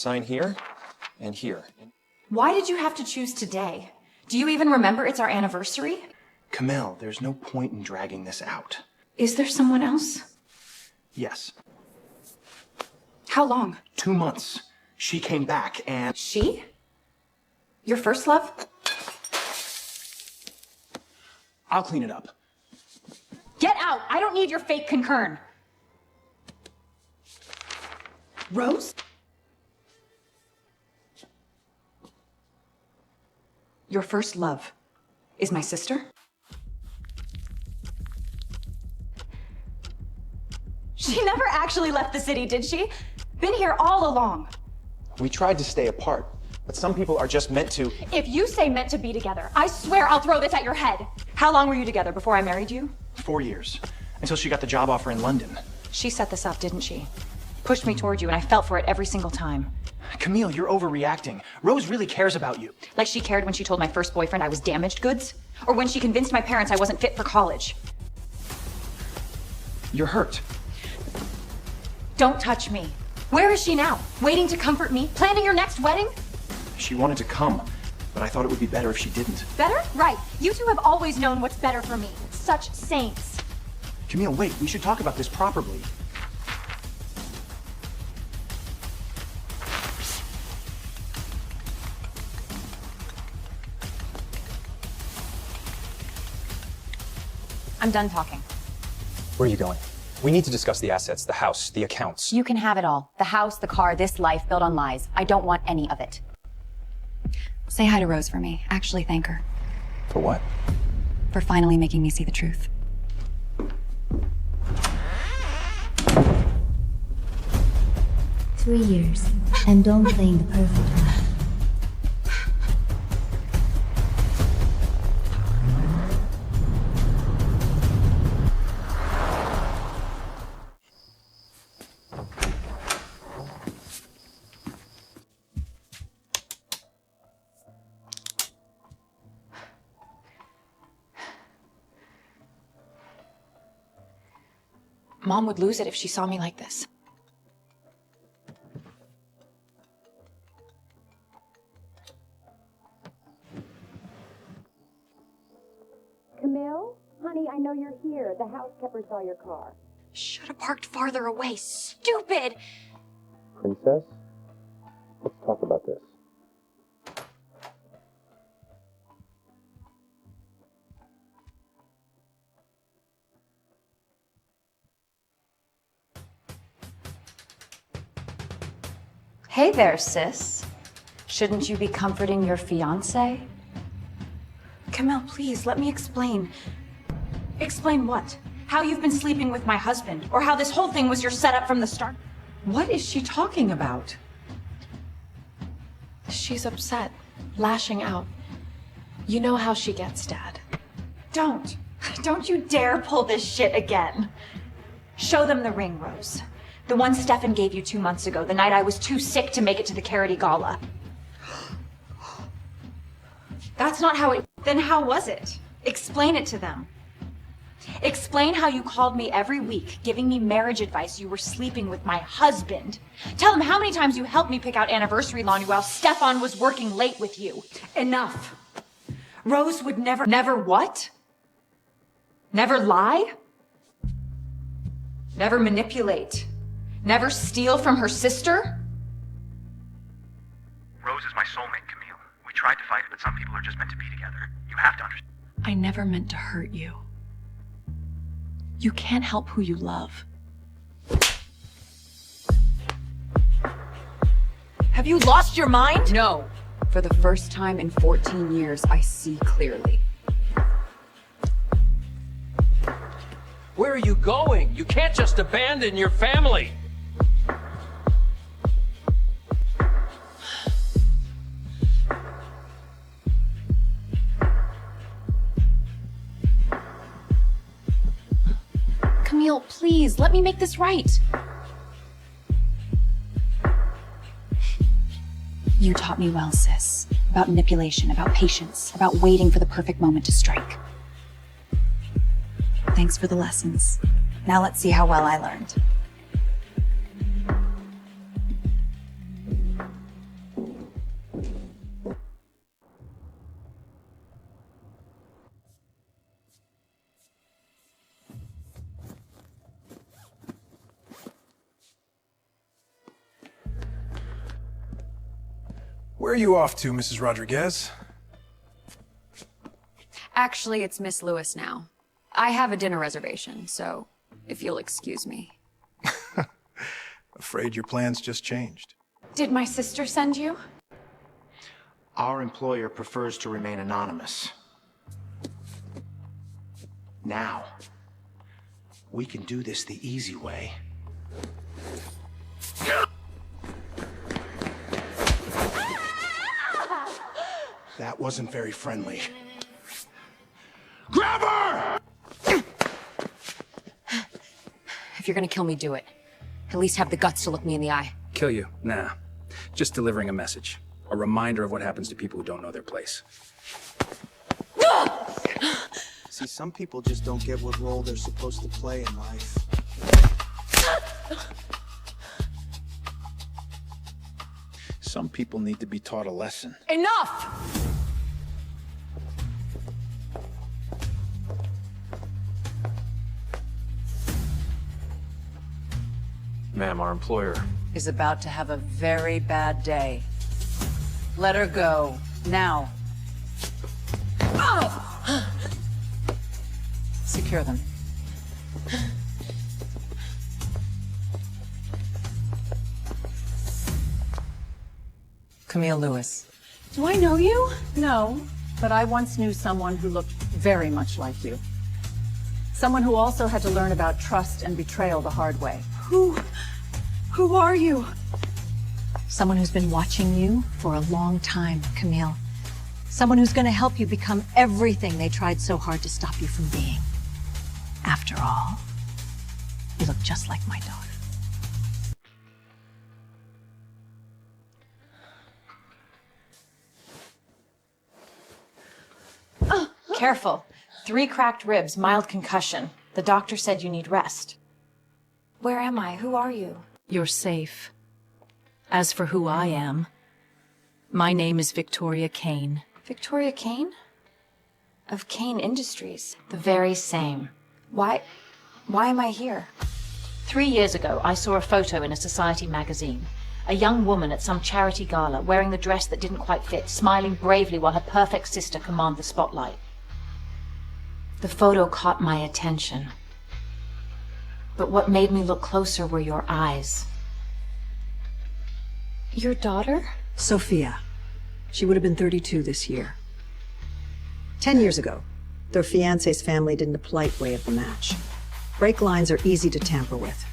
Sign here and here. Why did you have to choose today? Do you even remember it's our anniversary? Camille, there's no point in dragging this out. Is there someone else? Yes. How long? 2 months. She came back and... She? Your first love? I'll clean it up. Get out! I don't need your fake concern. Rose? Your first love is my sister? She never actually left the city, did she? Been here all along. We tried to stay apart, but some people are just meant to... If you say meant to be together, I swear I'll throw this at your head. How long were you together before I married you? 4 years. Until she got the job offer in London. She set this up, didn't she? Pushed me toward you, and I fell for it every single time. Camille, you're overreacting. Rose really cares about you. Like she cared when she told my first boyfriend I was damaged goods? Or when she convinced my parents I wasn't fit for college? You're hurt. Don't touch me. Where is she now? Waiting to comfort me? Planning your next wedding? She wanted to come, but I thought it would be better if she didn't. Better? Right. You two have always known what's better for me. Such saints. Camille, wait, we should talk about this properly. I'm done talking. Where are you going? We need to discuss the assets, the house, the accounts. You can have it all. The house, the car, this life built on lies. I don't want any of it. Say hi to Rose for me. Actually, thank her. For what? For finally making me see the truth. Three years, and don't blame the perfect one. Mom would lose it if she saw me like this. Camille? Honey, I know you're here. The housekeeper saw your car. Should have parked farther away. Stupid! Princess? Let's talk about this. Hey there, sis. Shouldn't you be comforting your fiancé? Camille, please, let me explain. Explain what? How you've been sleeping with my husband, or how this whole thing was your setup from the start. What is she talking about? She's upset, lashing out. You know how she gets, Dad. Don't you dare pull this shit again. Show them the ring, Rose. The one Stefan gave you 2 months ago, the night I was too sick to make it to the Carity Gala. That's not how it... Then how was it? Explain it to them. Explain how you called me every week, giving me marriage advice you were sleeping with my husband. Tell them how many times you helped me pick out anniversary laundry while Stefan was working late with you. Enough. Rose would never... Never what? Never lie? Never manipulate? Never steal from her sister? Rose is my soulmate, Camille. We tried to fight it, but some people are just meant to be together. You have to understand. I never meant to hurt you. You can't help who you love. Have you lost your mind? No. For the first time in 14 years, I see clearly. Where are you going? You can't just abandon your family. Camille, please, let me make this right. You taught me well, sis. About manipulation, about patience, about waiting for the perfect moment to strike. Thanks for the lessons. Now let's see how well I learned. Where are you off to, Mrs. Rodriguez? Actually, it's Miss Lewis now. I have a dinner reservation, so if you'll excuse me. Afraid your plans just changed. Did my sister send you? Our employer prefers to remain anonymous. Now, we can do this the easy way. That wasn't very friendly. Grab her! If you're gonna kill me, do it. At least have the guts to look me in the eye. Kill you? Nah. Just delivering a message. A reminder of what happens to people who don't know their place. See, some people just don't get what role they're supposed to play in life. Some people need to be taught a lesson. Enough! Ma'am, our employer is about to have a very bad day. Let her go, now. Secure them. Camille Lewis. Do I know you? No, but I once knew someone who looked very much like you. Someone who also had to learn about trust and betrayal the hard way. Who are you? Someone who's been watching you for a long time, Camille. Someone who's going to help you become everything they tried so hard to stop you from being. After all, you look just like my daughter. Careful. 3 cracked ribs, mild concussion. The doctor said you need rest. Where am I? Who are you? You're safe. As for who I am, my name is Victoria Kane. Victoria Kane? Of Kane Industries. The very same. Why am I here? 3 years ago, I saw a photo in a society magazine. A young woman at some charity gala, wearing the dress that didn't quite fit, smiling bravely while her perfect sister commanded the spotlight. The photo caught my attention. But what made me look closer were your eyes. Your daughter? Sophia. She would have been 32 this year. 10 years ago, their fiancé's family did a polite way of the match. Break lines are easy to tamper with.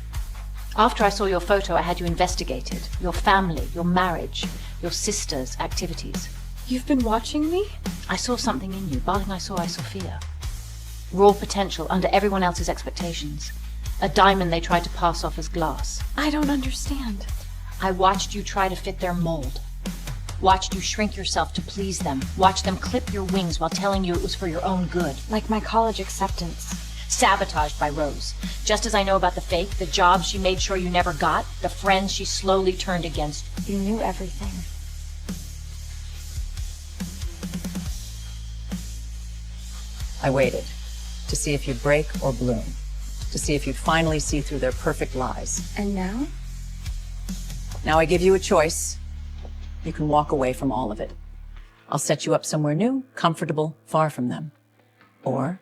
After I saw your photo, I had you investigated. Your family, your marriage, your sister's activities. You've been watching me? I saw something in you, barring I saw Sophia. Raw potential under everyone else's expectations. A diamond they tried to pass off as glass. I don't understand. I watched you try to fit their mold. Watched you shrink yourself to please them. Watched them clip your wings while telling you it was for your own good. Like my college acceptance. Sabotaged by Rose. Just as I know about the fake, the jobs she made sure you never got, the friends she slowly turned against. You knew everything. I waited to see if you'd break or bloom, to see if you'd finally see through their perfect lies. And now? Now I give you a choice. You can walk away from all of it. I'll set you up somewhere new, comfortable, far from them. Or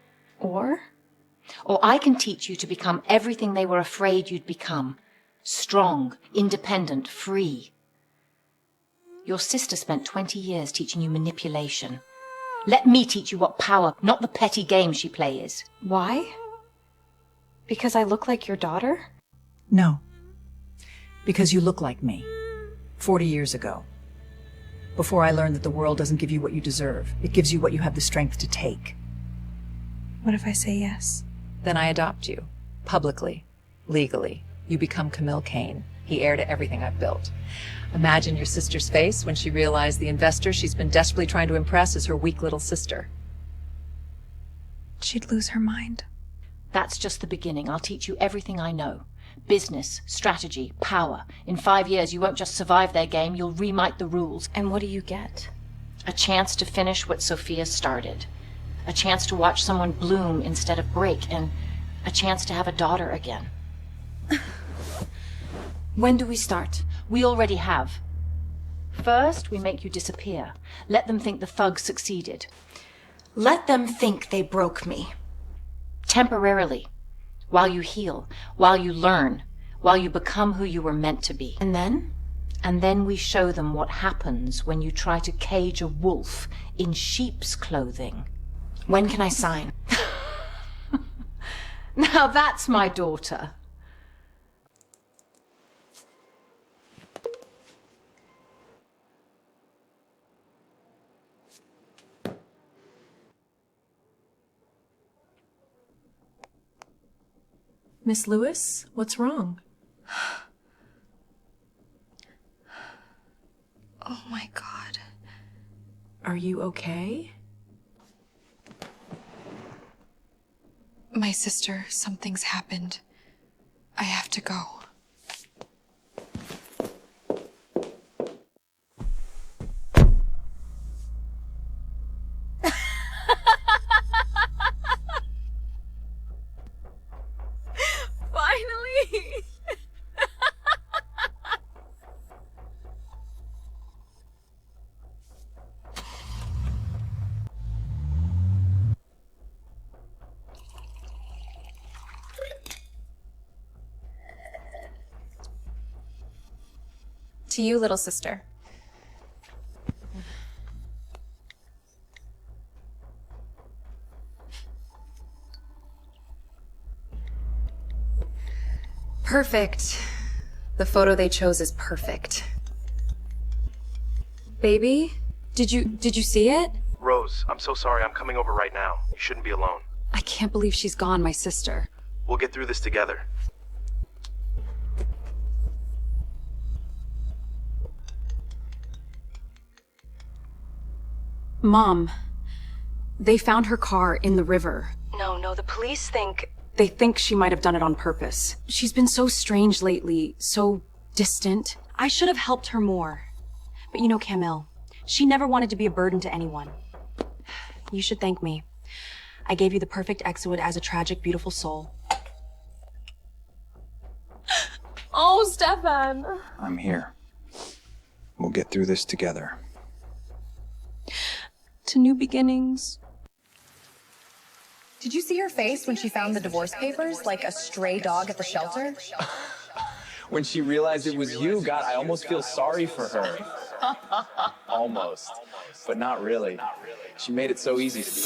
I can teach you to become everything they were afraid you'd become. Strong, independent, free. Your sister spent 20 years teaching you manipulation. Let me teach you what power, not the petty game she plays. Why? Because I look like your daughter? No. Because you look like me. 40 years ago. Before I learned that the world doesn't give you what you deserve. It gives you what you have the strength to take. What if I say yes? Then I adopt you. Publicly. Legally. You become Camille Kane, the heir to everything I've built. Imagine your sister's face when she realized the investor she's been desperately trying to impress is her weak little sister. She'd lose her mind. That's just the beginning. I'll teach you everything I know. Business, strategy, power. In 5 years, you won't just survive their game, you'll rewrite the rules. And what do you get? A chance to finish what Sophia started. A chance to watch someone bloom instead of break, and a chance to have a daughter again. When do we start? We already have. First, we make you disappear. Let them think the thugs succeeded. Let them think they broke me. Temporarily. While you heal, while you learn, while you become who you were meant to be. And then? And then we show them what happens when you try to cage a wolf in sheep's clothing. When can I sign? Now that's my daughter. Miss Lewis, what's wrong? Oh my God. Are you okay? My sister, something's happened. I have to go. Finally! To you, little sister. Perfect. The photo they chose is perfect. Baby, did you see it? Rose, I'm so sorry. I'm coming over right now. You shouldn't be alone. I can't believe she's gone, my sister. We'll get through this together. Mom, they found her car in the river. No, the police think... They think she might have done it on purpose. She's been so strange lately, so distant. I should have helped her more. But you know Camille, she never wanted to be a burden to anyone. You should thank me. I gave you the perfect exoid as a tragic, beautiful soul. Oh, Stefan! I'm here. We'll get through this together. To new beginnings. Did you see her face when she found the divorce papers, like a stray dog at the shelter? When she realized it was you, God, I almost feel sorry for her. Almost. But not really. She made it so easy to be.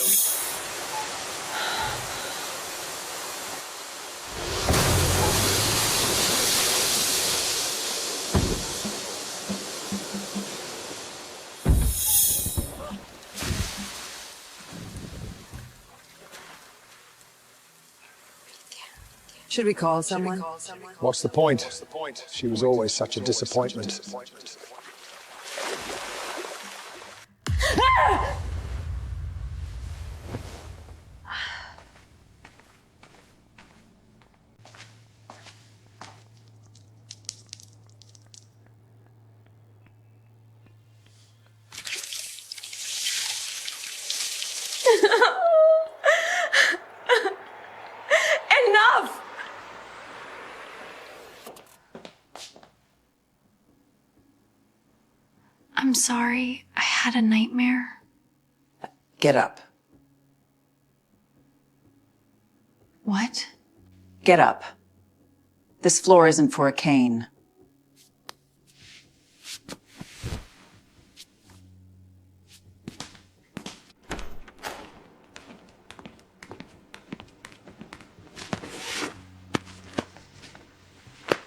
Should we call someone? What's the point? She was always such a disappointment. Enough! I'm sorry. I had a nightmare. Get up. What? Get up. This floor isn't for a cane.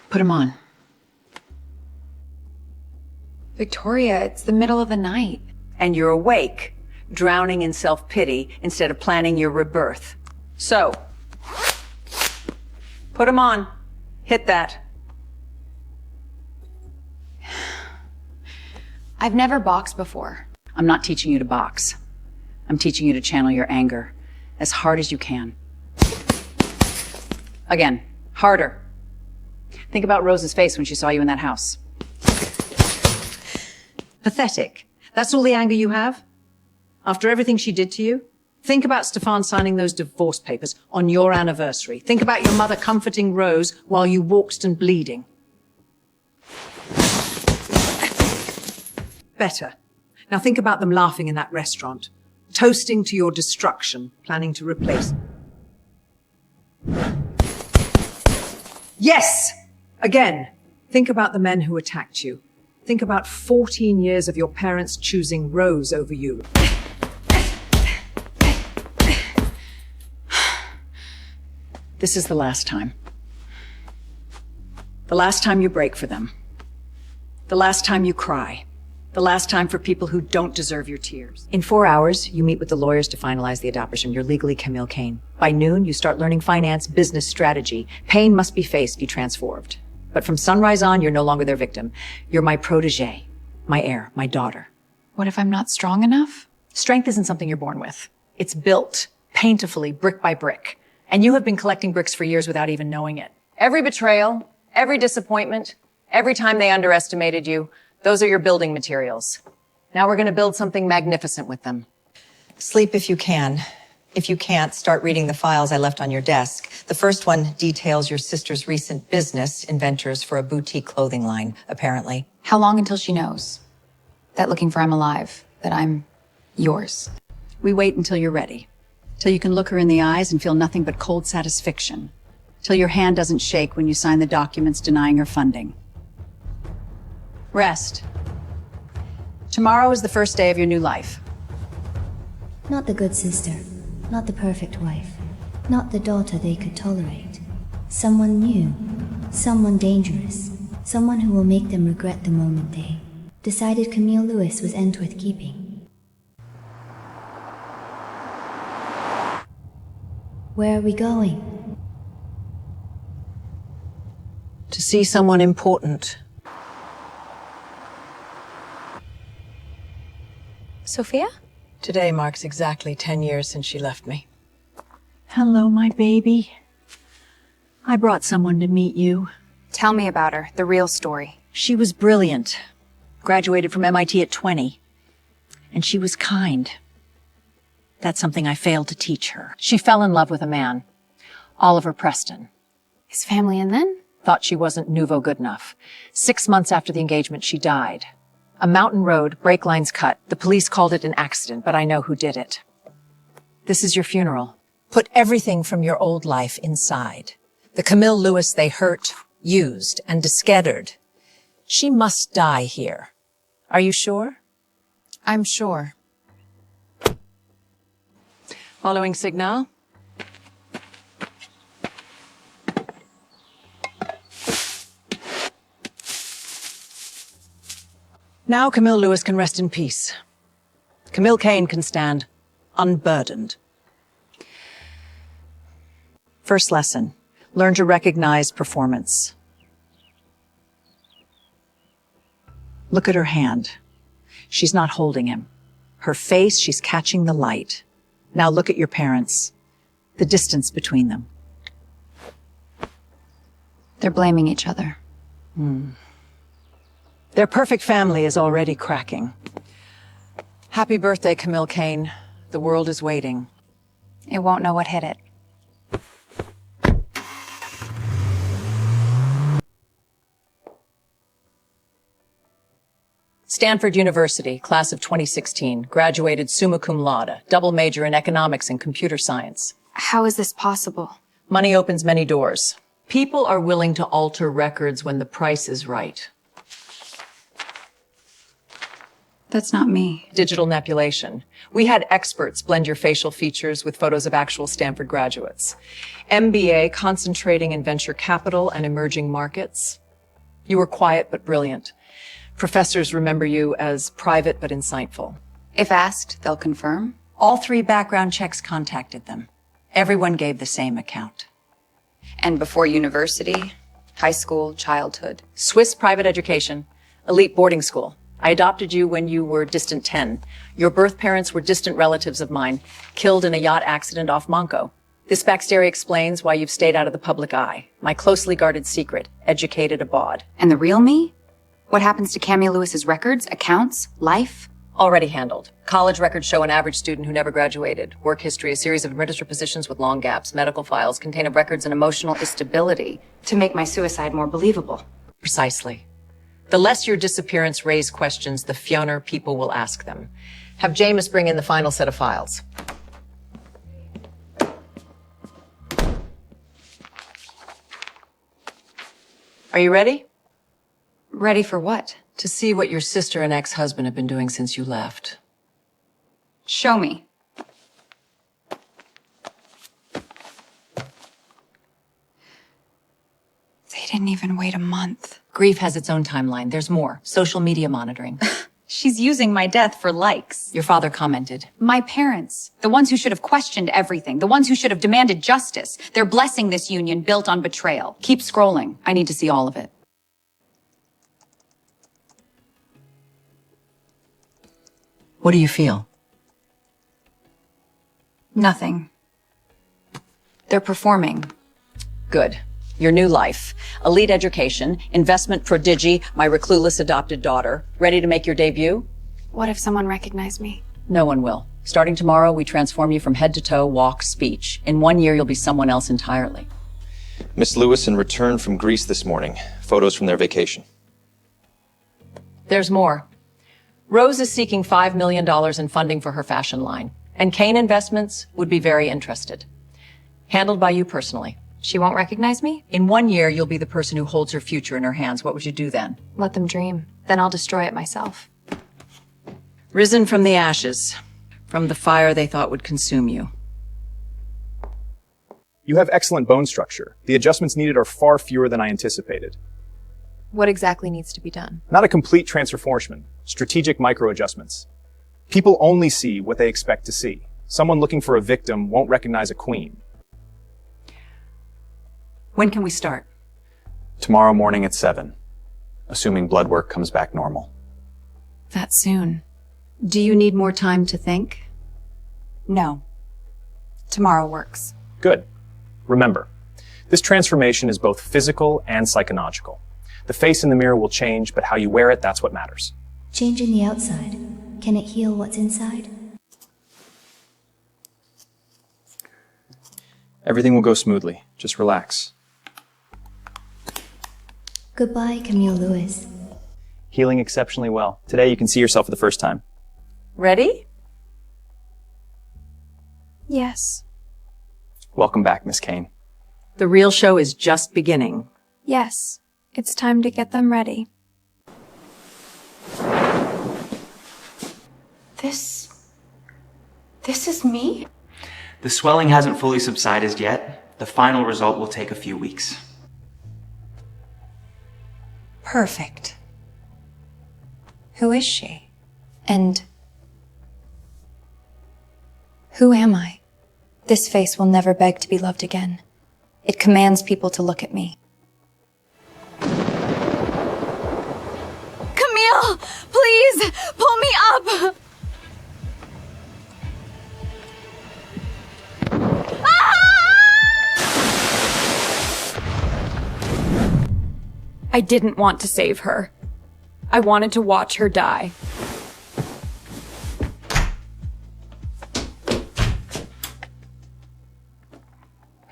Put him on. Victoria, it's the middle of the night. And you're awake, drowning in self-pity instead of planning your rebirth. So, put him on. Hit that. I've never boxed before. I'm not teaching you to box. I'm teaching you to channel your anger as hard as you can. Again, harder. Think about Rose's face when she saw you in that house. Pathetic. That's all the anger you have? After everything she did to you? Think about Stefan signing those divorce papers on your anniversary. Think about your mother comforting Rose while you walked and bleeding. Better. Now think about them laughing in that restaurant, toasting to your destruction, planning to replace. Yes! Again, think about the men who attacked you. Think about 14 years of your parents choosing Rose over you. This is the last time. The last time you break for them. The last time you cry. The last time for people who don't deserve your tears. In 4 hours, you meet with the lawyers to finalize the adoption. You're legally Camille Kane. By noon, you start learning finance, business strategy. Pain must be faced, be transformed. But from sunrise on, you're no longer their victim. You're my protege, my heir, my daughter. What if I'm not strong enough? Strength isn't something you're born with. It's built, painfully, brick by brick. And you have been collecting bricks for years without even knowing it. Every betrayal, every disappointment, every time they underestimated you, those are your building materials. Now we're going to build something magnificent with them. Sleep if you can. If you can't, start reading the files I left on your desk. The first one details your sister's recent business inventors for a boutique clothing line, apparently. How long until she knows? That looking for I'm alive, that I'm yours. We wait until you're ready. Till you can look her in the eyes and feel nothing but cold satisfaction. Till your hand doesn't shake when you sign the documents denying her funding. Rest. Tomorrow is the first day of your new life. Not the good sister, not the perfect wife, not the daughter they could tolerate. Someone new, someone dangerous, someone who will make them regret the moment they decided Camille Lewis was end worth keeping. Where are we going? To see someone important. Sophia? Today marks exactly 10 years since she left me. Hello, my baby. I brought someone to meet you. Tell me about her, the real story. She was brilliant. Graduated from MIT at 20. And she was kind. That's something I failed to teach her. She fell in love with a man, Oliver Preston. His family and then? Thought she wasn't nouveau good enough. 6 months after the engagement, she died. A mountain road, brake lines cut. The police called it an accident, but I know who did it. This is your funeral. Put everything from your old life inside. The Camille Lewis they hurt, used, and discarded. She must die here. Are you sure? I'm sure. Following signal. Now Camille Lewis can rest in peace. Camille Kane can stand unburdened. First lesson, learn to recognize performance. Look at her hand. She's not holding him. Her face, she's catching the light. Now look at your parents. The distance between them. They're blaming each other. Their perfect family is already cracking. Happy birthday, Camille Kane. The world is waiting. It won't know what hit it. Stanford University, class of 2016, graduated summa cum laude, double major in economics and computer science. How is this possible? Money opens many doors. People are willing to alter records when the price is right. That's not me. Digital manipulation. We had experts blend your facial features with photos of actual Stanford graduates. MBA concentrating in venture capital and emerging markets. You were quiet but brilliant. Professors remember you as private but insightful. If asked, they'll confirm. All 3 background checks contacted them. Everyone gave the same account. And before university, high school, childhood. Swiss private education, elite boarding school. I adopted you when you were distant 10. Your birth parents were distant relatives of mine, killed in a yacht accident off Monco. This backstory explains why you've stayed out of the public eye. My closely guarded secret, educated abroad. And the real me? What happens to Camille Lewis's records, accounts, life? Already handled. College records show an average student who never graduated. Work history, a series of administrative positions with long gaps. Medical files contain of records and emotional instability. To make my suicide more believable. Precisely. The less your disappearance raise questions, the fewer people will ask them. Have Jameis bring in the final set of files. Are you ready? Ready for what? To see what your sister and ex-husband have been doing since you left. Show me. They didn't even wait a month. Grief has its own timeline. There's more. Social media monitoring. She's using my death for likes. Your father commented. My parents, the ones who should have questioned everything, the ones who should have demanded justice, they're blessing this union built on betrayal. Keep scrolling. I need to see all of it. What do you feel? Nothing. They're performing. Good. Your new life. Elite education, investment prodigy, my recluseless adopted daughter. Ready to make your debut? What if someone recognized me? No one will. Starting tomorrow, we transform you from head to toe, walk, speech. In 1 year, you'll be someone else entirely. Miss Lewison returned from Greece this morning. Photos from their vacation. There's more. Rose is seeking $5 million in funding for her fashion line, and Kane Investments would be very interested. Handled by you personally. She won't recognize me? In 1 year, you'll be the person who holds her future in her hands. What would you do then? Let them dream. Then I'll destroy it myself. Risen from the ashes, from the fire they thought would consume you. You have excellent bone structure. The adjustments needed are far fewer than I anticipated. What exactly needs to be done? Not a complete transformation, strategic micro-adjustments. People only see what they expect to see. Someone looking for a victim won't recognize a queen. When can we start? Tomorrow morning at 7, assuming blood work comes back normal. That soon. Do you need more time to think? No. Tomorrow works. Good. Remember, this transformation is both physical and psychological. The face in the mirror will change, but how you wear it, that's what matters. Change in the outside. Can it heal what's inside? Everything will go smoothly. Just relax. Goodbye, Camille Lewis. Healing exceptionally well. Today you can see yourself for the first time. Ready? Yes. Welcome back, Miss Kane. The real show is just beginning. Yes. It's time to get them ready. This is me? The swelling hasn't fully subsided yet. The final result will take a few weeks. Perfect. Who is she? And who am I? This face will never beg to be loved again. It commands people to look at me. Camille! Please! Pull me up! I didn't want to save her. I wanted to watch her die.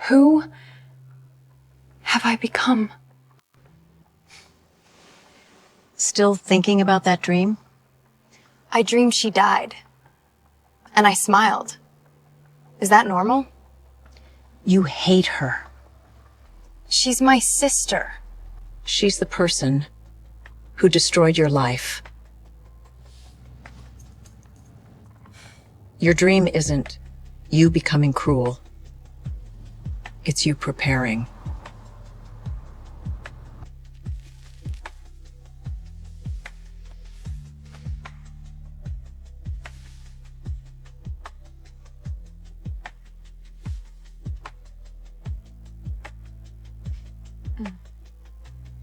Who have I become? Still thinking about that dream? I dreamed she died. And I smiled. Is that normal? You hate her. She's my sister. She's the person who destroyed your life. Your dream isn't you becoming cruel. It's you preparing.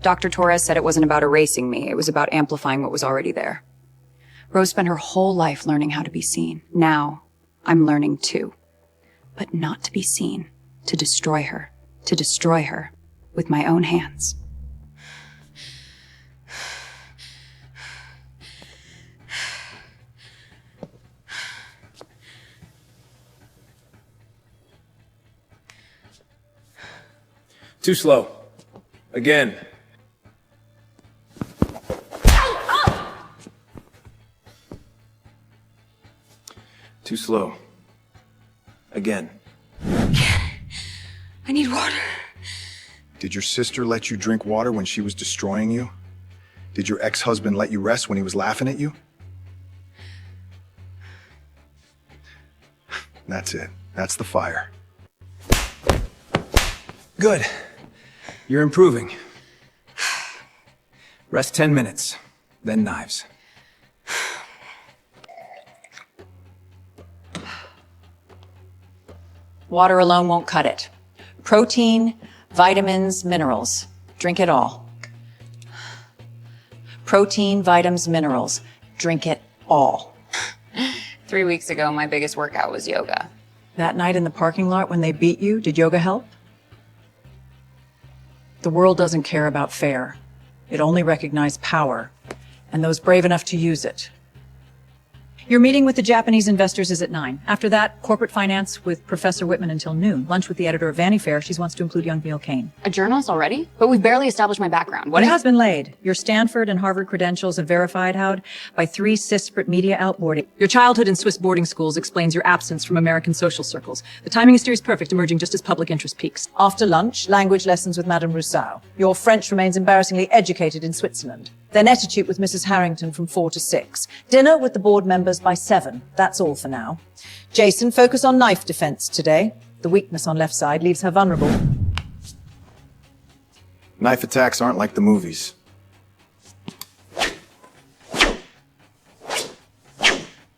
Dr. Torres said it wasn't about erasing me. It was about amplifying what was already there. Rose spent her whole life learning how to be seen. Now, I'm learning too. But not to be seen. To destroy her. To destroy her. With my own hands. Too slow. Again. slow. Again. I need water. Did your sister let you drink water when she was destroying you? Did your ex-husband let you rest when he was laughing at you? That's it. That's the fire. Good. You're improving. Rest 10 minutes, then knives. Water alone won't cut it. Protein, vitamins, minerals. Drink it all. Protein, vitamins, minerals. Drink it all. 3 weeks ago, my biggest workout was yoga. That night in the parking lot when they beat you, did yoga help? The world doesn't care about fair. It only recognizes power, and those brave enough to use it. Your meeting with the Japanese investors is at 9. After that, corporate finance with Professor Whitman until noon. Lunch with the editor of Vanity Fair. She wants to include young Neil Kane. A journalist already? But we've barely established my background. What has been laid? Your Stanford and Harvard credentials have verified, Howard, by 3 disparate media outboarding. Your childhood in Swiss boarding schools explains your absence from American social circles. The timing is series perfect, emerging just as public interest peaks. After lunch, language lessons with Madame Rousseau. Your French remains embarrassingly educated in Switzerland. Then etiquette with Mrs. Harrington from 4 to 6. Dinner with the board members by 7. That's all for now. Jason, focus on knife defense today. The weakness on left side leaves her vulnerable. Knife attacks aren't like the movies.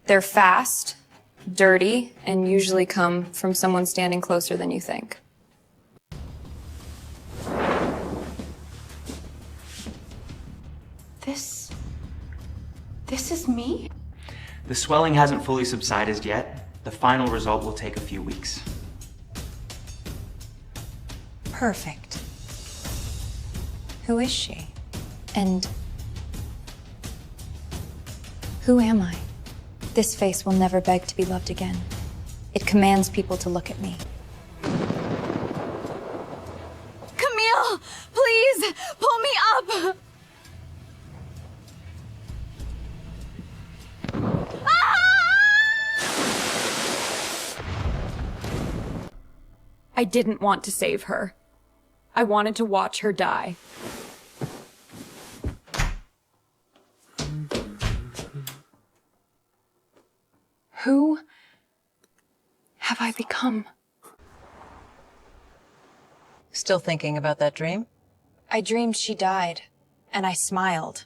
They're fast, dirty, and usually come from someone standing closer than you think. This is me? The swelling hasn't fully subsided yet. The final result will take a few weeks. Perfect. Who is she? And who am I? This face will never beg to be loved again. It commands people to look at me. Camille! Please! Pull me up! I didn't want to save her. I wanted to watch her die. Who have I become? Still thinking about that dream? I dreamed she died, and I smiled.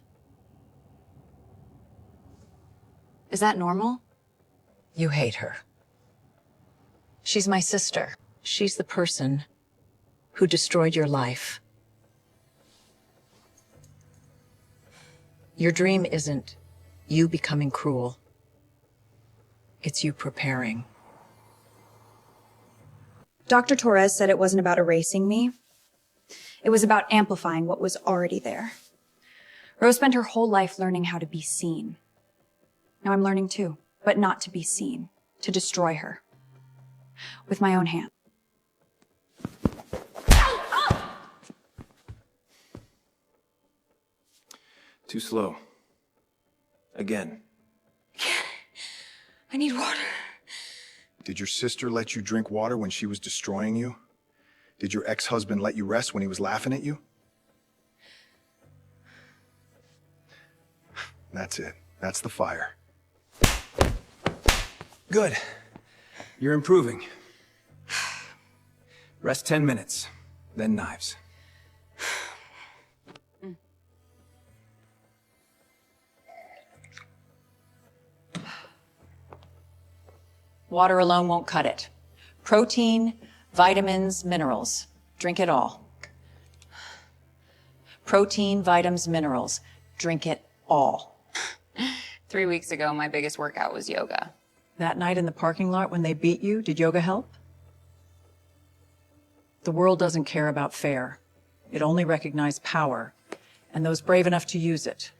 Is that normal? You hate her. She's my sister. She's the person who destroyed your life. Your dream isn't you becoming cruel. It's you preparing. Dr. Torres said it wasn't about erasing me. It was about amplifying what was already there. Rose spent her whole life learning how to be seen. Now I'm learning too, but not to be seen, to destroy her. With my own hand. Too slow. Again. I need water. Did your sister let you drink water when she was destroying you? Did your ex-husband let you rest when he was laughing at you? That's it. That's the fire. Good. You're improving. Rest 10 minutes, then knives. Water alone won't cut it. Protein, vitamins, minerals. Drink it all. Protein, vitamins, minerals. Drink it all. 3 weeks ago, my biggest workout was yoga. That night in the parking lot when they beat you, did yoga help? The world doesn't care about fair. It only recognizes power, and those brave enough to use it.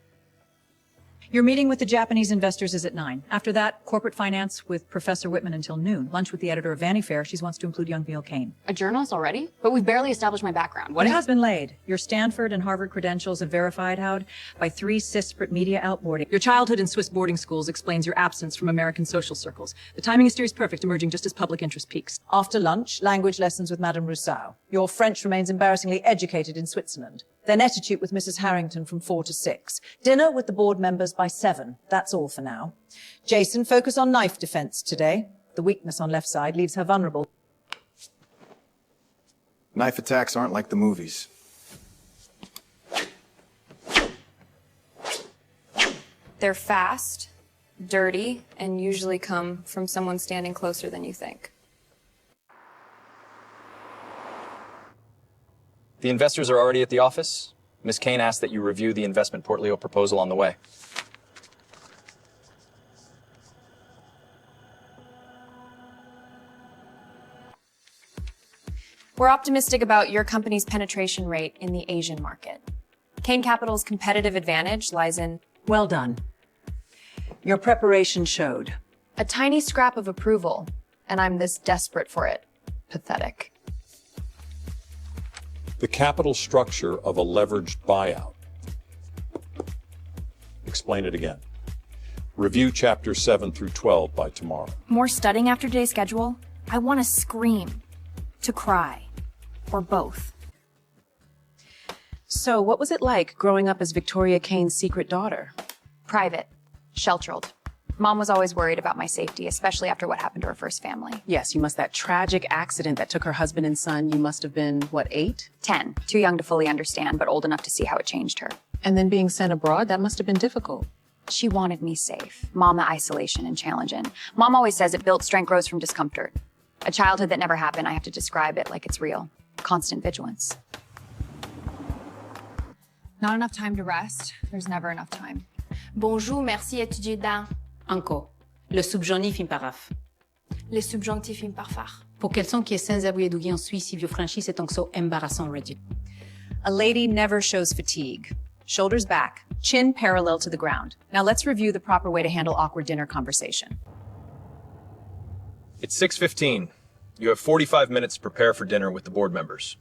Your meeting with the Japanese investors is at 9. After that, corporate finance with Professor Whitman until noon. Lunch with the editor of Vanity Fair. She wants to include young Camille Kane. A journalist already? But we've barely established my background. What It has been laid. Your Stanford and Harvard credentials have verified, Howard, by 3 disparate media outboarding. Your childhood in Swiss boarding schools explains your absence from American social circles. The timing is series perfect, emerging just as public interest peaks. After lunch, language lessons with Madame Rousseau. Your French remains embarrassingly educated in Switzerland. Then etiquette with Mrs. Harrington from 4 to 6. Dinner with the board members by 7. That's all for now. Jason, focus on knife defense today. The weakness on left side leaves her vulnerable. Knife attacks aren't like the movies. They're fast, dirty, and usually come from someone standing closer than you think. The investors are already at the office. Ms. Kane asked that you review the investment portfolio proposal on the way. We're optimistic about your company's penetration rate in the Asian market. Kane Capital's competitive advantage lies in... Well done. Your preparation showed. A tiny scrap of approval, and I'm this desperate for it. Pathetic. The capital structure of a leveraged buyout. Explain it again. Review chapters 7 through 12 by tomorrow. More studying after today's schedule? I want to scream. To cry. Or both. So, what was it like growing up as Victoria Kane's secret daughter? Private. Sheltered. Mom was always worried about my safety, especially after what happened to her first family. Yes, that tragic accident that took her husband and son. You must have been, what, 8? 10. Too young to fully understand, but old enough to see how it changed her. And then being sent abroad, that must have been difficult. She wanted me safe. Mom, the isolation and challenging. Mom always says it built strength grows from discomfort. A childhood that never happened, I have to describe it like it's real. Constant vigilance. Not enough time to rest. There's never enough time. Bonjour, merci, étudier dans. Encore. Le subjonctif imparatif. Le subjonctif imparfait. Pour quel son qui est sans avouer douillé en Suisse, si vieux franchi, c'est donc so embarrassant, Reggie. A lady never shows fatigue. Shoulders back, chin parallel to the ground. Now let's review the proper way to handle awkward dinner conversation. It's 6:15. You have 45 minutes to prepare for dinner with the board members.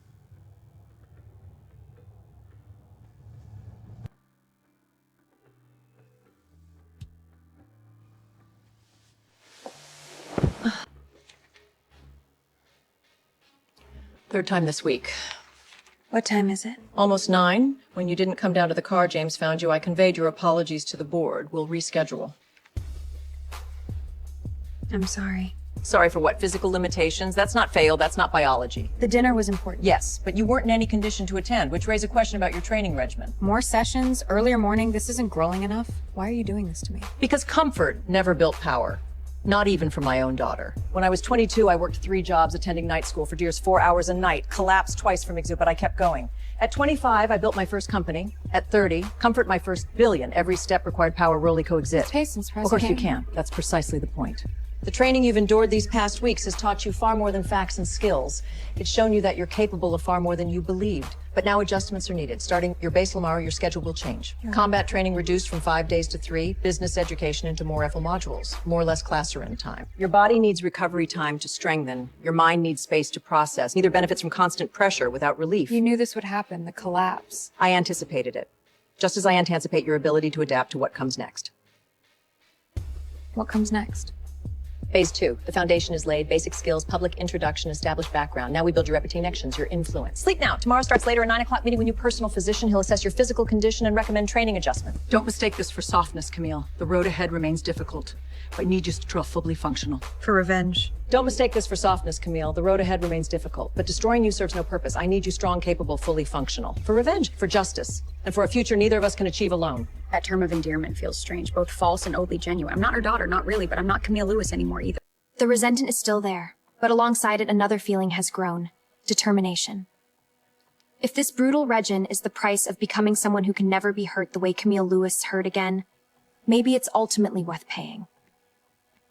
Third time this week. What time is it? Almost 9. When you didn't come down to the car James found you, I conveyed your apologies to the board. We'll reschedule. I'm sorry. Sorry for what? Physical limitations? That's not fail, that's not biology. The dinner was important. Yes, but you weren't in any condition to attend, which raised a question about your training regimen. More sessions, earlier morning, this isn't grueling enough. Why are you doing this to me? Because comfort never built power. Not even for my own daughter. When I was 22, I worked 3 jobs attending night school for dears 4 hours a night, collapsed twice from exude, but I kept going. At 25, I built my first company. At 30, comfort my first billion. Every step required power rarely coexist. Patience, Of course you can. That's precisely the point. The training you've endured these past weeks has taught you far more than facts and skills. It's shown you that you're capable of far more than you believed. But now adjustments are needed. Starting your base tomorrow, your schedule will change. Combat training reduced from 5 days to 3, business education into more EFL modules, more or less classroom time. Your body needs recovery time to strengthen. Your mind needs space to process. Neither benefits from constant pressure without relief. You knew this would happen, the collapse. I anticipated it, just as I anticipate your ability to adapt to what comes next. What comes next? Phase 2, the foundation is laid, basic skills, public introduction, established background. Now we build your connections, your influence. Sleep now. Tomorrow starts later, a 9 o'clock meeting with your personal physician. He'll assess your physical condition and recommend training adjustment. Don't mistake this for softness, Camille. The road ahead remains difficult. I need you to draw fully functional. For revenge. Don't mistake this for softness, Camille. The road ahead remains difficult, but destroying you serves no purpose. I need you strong, capable, fully functional. For revenge, for justice, and for a future neither of us can achieve alone. That term of endearment feels strange, both false and oddly genuine. I'm not her daughter, not really, but I'm not Camille Lewis anymore either. The resentment is still there, but alongside it another feeling has grown. Determination. If this brutal regime is the price of becoming someone who can never be hurt the way Camille Lewis hurt again, maybe it's ultimately worth paying.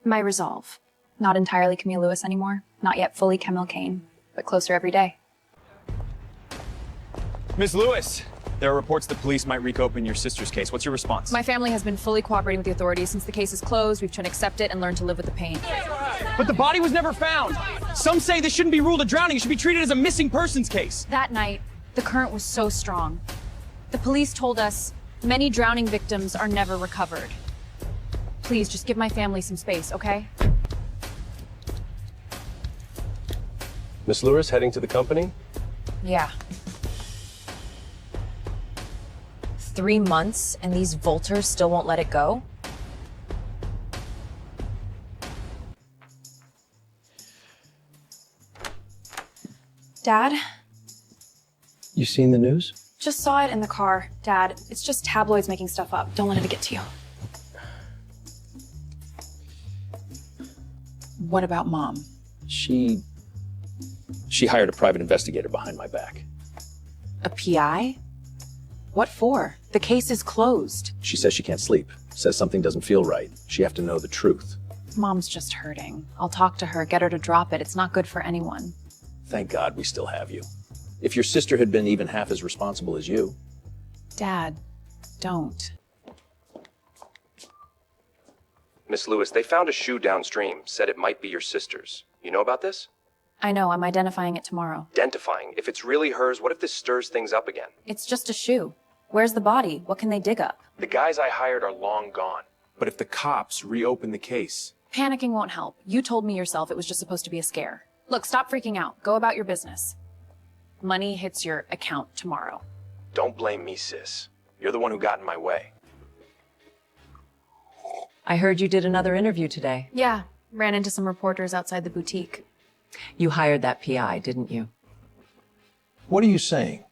My resolve. Not entirely Camille Lewis anymore. Not yet fully Camille Kane, but closer every day. Miss Lewis, There are reports that police might reopen your sister's case. What's your response? My family has been fully cooperating with the authorities since the case is closed. We've tried to accept it and learn to live with the pain. But the body was never found. Some say this shouldn't be ruled a drowning. It should be treated as a missing persons case. That night, the current was so strong. The police told us many drowning victims are never recovered. Please, just give my family some space, okay? Miss Lewis heading to the company? Yeah. 3 months and these vultures still won't let it go? Dad? You seen the news? Just saw it in the car. Dad, it's just tabloids making stuff up. Don't let it get to you. What about Mom? She hired a private investigator behind my back. A PI? What for? The case is closed. She says she can't sleep, says something doesn't feel right. She have to know the truth. Mom's just hurting. I'll talk to her, get her to drop it. It's not good for anyone. Thank God we still have you. If your sister had been even half as responsible as you. Dad, don't. Miss Lewis, they found a shoe downstream, said it might be your sister's. You know about this? I know, I'm identifying it tomorrow. Identifying. If it's really hers, what if this stirs things up again? It's just a shoe. Where's the body? What can they dig up? The guys I hired are long gone. But if the cops reopen the case... Panicking won't help. You told me yourself it was just supposed to be a scare. Look, stop freaking out. Go about your business. Money hits your account tomorrow. Don't blame me, sis. You're the one who got in my way. I heard you did another interview today. Yeah, ran into some reporters outside the boutique. You hired that PI, didn't you? What are you saying?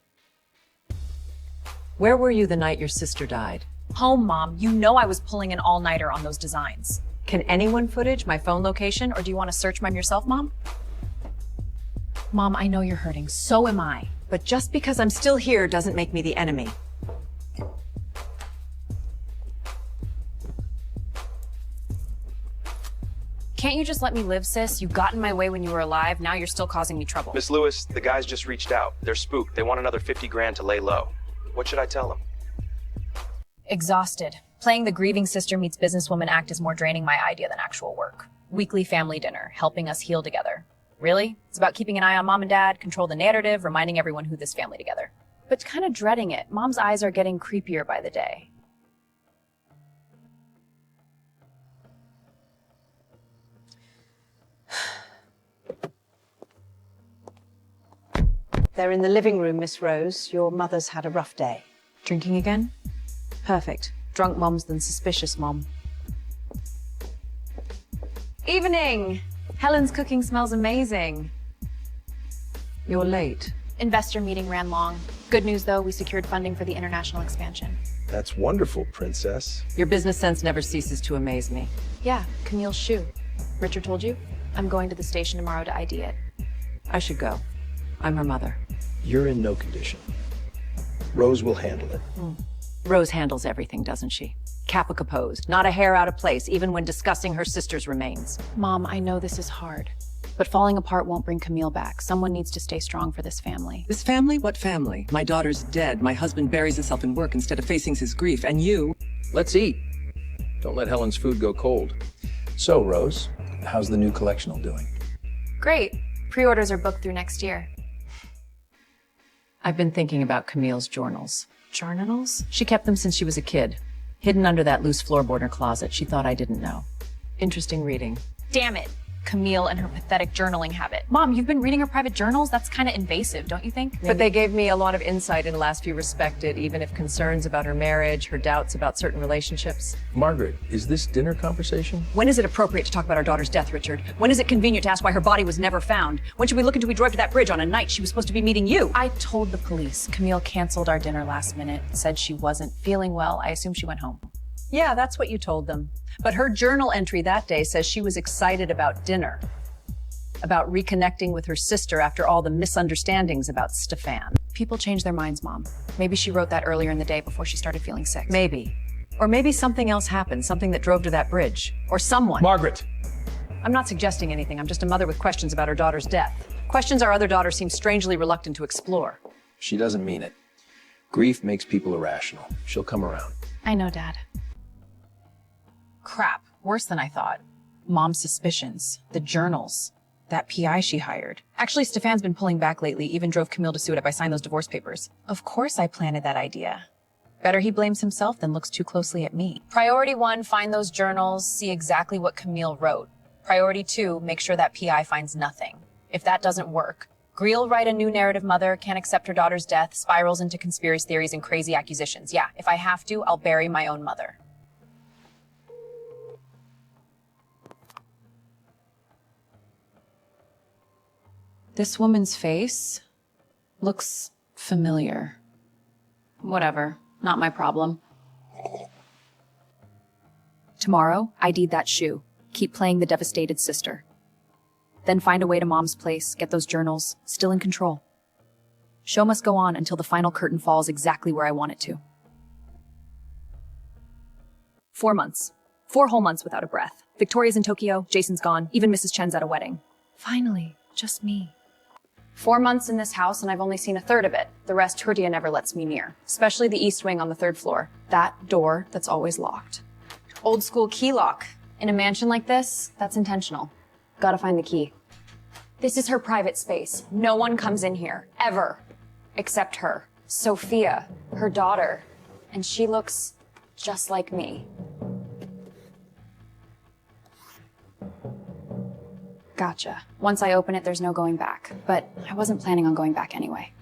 Where were you the night your sister died? Home, Mom. You know I was pulling an all-nighter on those designs. Can anyone footage my phone location, Or do you want to search mine yourself, Mom? Mom, I know you're hurting. So am I. but just because I'm still here doesn't make me the enemy. Can't you just let me live, sis? You got in my way when you were alive. Now you're still causing me trouble. Miss Lewis, the guys just reached out. They're spooked. They want another 50 grand to lay low. What should I tell them? Exhausted. Playing the grieving sister meets businesswoman act is more draining my idea than actual work. Weekly family dinner, helping us heal together. Really? It's about keeping an eye on Mom and Dad, control the narrative, reminding everyone who this family together. But kind of dreading it. Mom's eyes are getting creepier by the day. They're in the living room, Miss Rose. Your mother's had a rough day. Drinking again? Perfect. Drunk mom's than suspicious mom. Evening! Helen's cooking smells amazing. You're late. Investor meeting ran long. Good news though, we secured funding for the international expansion. That's wonderful, Princess. Your business sense never ceases to amaze me. Yeah, Camille's shoe. Richard told you? I'm going to the station tomorrow to ID it. I should go. I'm her mother. You're in no condition. Rose will handle it. Rose handles everything, doesn't she? Kappa composed, not a hair out of place, even when discussing her sister's remains. Mom, I know this is hard, but falling apart won't bring Camille back. Someone needs to stay strong for this family. This family? What family? My daughter's dead. My husband buries himself in work instead of facing his grief. And you? Let's eat. Don't let Helen's food go cold. So, Rose, how's the new collectional doing? Great. Pre-orders are booked through next year. I've been thinking about Camille's journals. Journals? She kept them since she was a kid. Hidden under that loose floorboard in her closet. She thought I didn't know. Interesting reading. Damn it. Camille and her pathetic journaling habit. Mom, you've been reading her private journals? That's kind of invasive, don't you think? But they gave me a lot of insight in last few respected, even if concerns about her marriage, her doubts about certain relationships. Margaret, is this dinner conversation? When is it appropriate to talk about our daughter's death, Richard? When is it convenient to ask why her body was never found? When should we look into we drove to that bridge on a night she was supposed to be meeting you? I told the police. Camille canceled our dinner last minute, said she wasn't feeling well. I assume she went home. Yeah, that's what you told them. But her journal entry that day says she was excited about dinner. About reconnecting with her sister after all the misunderstandings about Stefan. People change their minds, Mom. Maybe she wrote that earlier in the day before she started feeling sick. Maybe. Or maybe something else happened, something that drove to that bridge. Or someone. Margaret! I'm not suggesting anything. I'm just a mother with questions about her daughter's death. Questions our other daughter seems strangely reluctant to explore. She doesn't mean it. Grief makes people irrational. She'll come around. I know, Dad. Crap. Worse than I thought. Mom's suspicions. The journals. That PI she hired. Actually, Stefan's been pulling back lately, even drove Camille to sue it if I signed those divorce papers. Of course I planted that idea. Better he blames himself than looks too closely at me. Priority 1, find those journals, see exactly what Camille wrote. Priority 2, make sure that PI finds nothing. If that doesn't work, Gre'll write a new narrative mother, can't accept her daughter's death, spirals into conspiracy theories and crazy accusations. Yeah, if I have to, I'll bury my own mother. This woman's face looks familiar. Whatever, not my problem. Tomorrow, ID'd that shoe. Keep playing the devastated sister. Then find a way to Mom's place, get those journals, still in control. Show must go on until the final curtain falls exactly where I want it to. 4 months. 4 whole months without a breath. Victoria's in Tokyo, Jason's gone, even Mrs. Chen's at a wedding. Finally, just me. 4 months in this house and I've only seen a third of it. The rest Hurdia never lets me near, especially the east wing on the 3rd floor. That door that's always locked. Old school key lock. In a mansion like this, that's intentional. Gotta find the key. This is her private space. No one comes in here, ever. Except her. Sophia, her daughter. And she looks just like me. Gotcha. Once I open it, there's no going back. But I wasn't planning on going back anyway.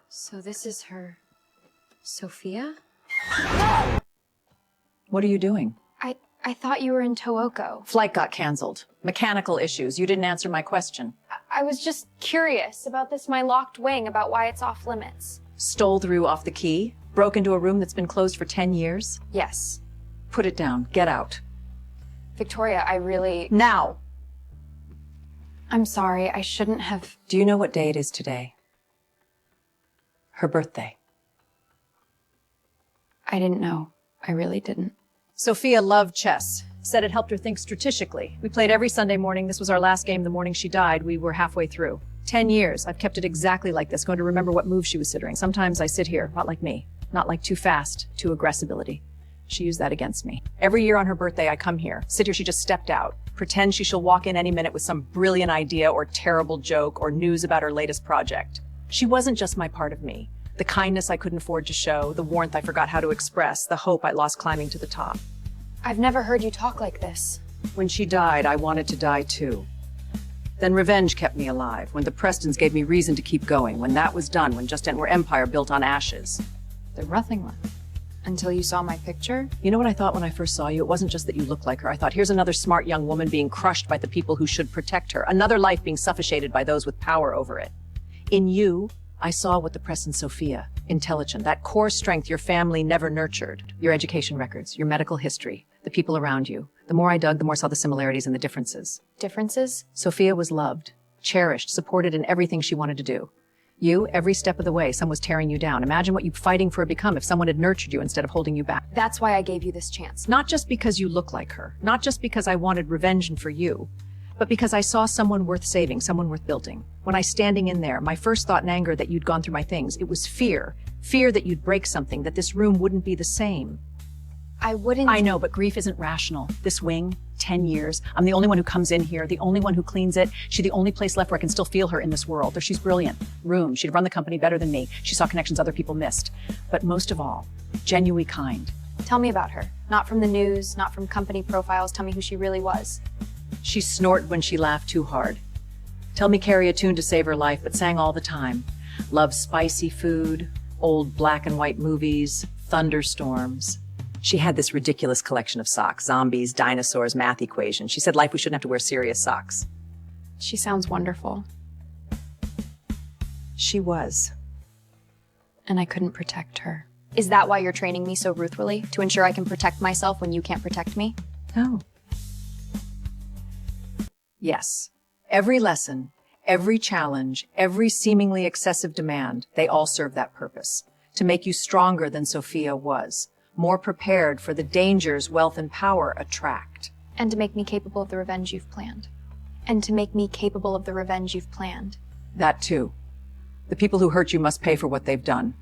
So this is her... Sophia? What are you doing? I thought you were in Tooko. Flight got canceled. Mechanical issues. You didn't answer my question. I was just curious about this my locked wing, about why it's off limits. Stole through off the key? Broke into a room that's been closed for 10 years? Yes. Put it down. Get out. Victoria, I really... Now! I'm sorry, I shouldn't have... Do you know what day it is today? Her birthday. I didn't know. I really didn't. Sophia loved chess. Said it helped her think strategically. We played every Sunday morning. This was our last game the morning she died. We were halfway through. 10 years. I've kept it exactly like this, going to remember what move she was considering. Sometimes I sit here, not like me. Not like too fast, too aggressibility. She used that against me. Every year on her birthday, I come here. Sit here, she just stepped out. Pretend she'll walk in any minute with some brilliant idea or terrible joke or news about her latest project. She wasn't just my part of me. The kindness I couldn't afford to show, the warmth I forgot how to express, the hope I lost climbing to the top. I've never heard you talk like this. When she died, I wanted to die too. Then revenge kept me alive, when the Prestons gave me reason to keep going, when that was done, when Just Ent were empire built on ashes. There's nothing left. Until you saw my picture? You know what I thought when I first saw you? It wasn't just that you looked like her. I thought, here's another smart young woman being crushed by the people who should protect her. Another life being suffocated by those with power over it. In you, I saw what the Preston Sophia, intelligent, that core strength your family never nurtured. Your education records, your medical history, the people around you. The more I dug, the more saw the similarities and the differences. Differences? Sophia was loved, cherished, supported in everything she wanted to do. You, every step of the way, someone was tearing you down. Imagine what you'd fighting for become if someone had nurtured you instead of holding you back. That's why I gave you this chance. Not just because you look like her, not just because I wanted revenge for you, but because I saw someone worth saving, someone worth building. When I standing in there, my first thought in anger that you'd gone through my things, it was fear. Fear that you'd break something, that this room wouldn't be the same. I wouldn't... I know, but grief isn't rational. This wing, 10 years. I'm the only one who comes in here, the only one who cleans it. She's the only place left where I can still feel her in this world. Or she's brilliant. Room. She'd run the company better than me. She saw connections other people missed. But most of all, genuinely kind. Tell me about her. Not from the news, not from company profiles. Tell me who she really was. She snorted when she laughed too hard. Tell me carry a tune to save her life, but sang all the time. Loved spicy food, old black and white movies, thunderstorms. She had this ridiculous collection of socks, zombies, dinosaurs, math equations. She said life we shouldn't have to wear serious socks. She sounds wonderful. She was. And I couldn't protect her. Is that why you're training me so ruthlessly? To ensure I can protect myself when you can't protect me? No. Yes. Every lesson, every challenge, every seemingly excessive demand, they all serve that purpose. To make you stronger than Sophia was. more prepared for the dangers wealth and power attract. And to make me capable of the revenge you've planned. And to make me capable of the revenge you've planned. That too. The people who hurt you must pay for what they've done.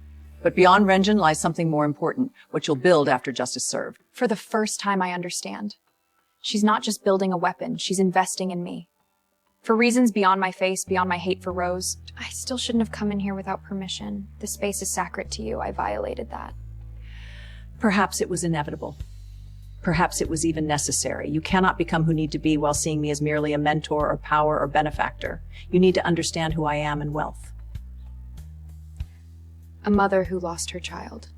But beyond Renjin lies something more important, what you'll build after justice served. For the first time, I understand. She's not just building a weapon, she's investing in me. For reasons beyond my face, beyond my hate for Rose, I still shouldn't have come in here without permission. The space is sacred to you. I violated that. Perhaps it was inevitable. Perhaps it was even necessary. You cannot become who you need to be while seeing me as merely a mentor or power or benefactor. You need to understand who I am and wealth. A mother who lost her child.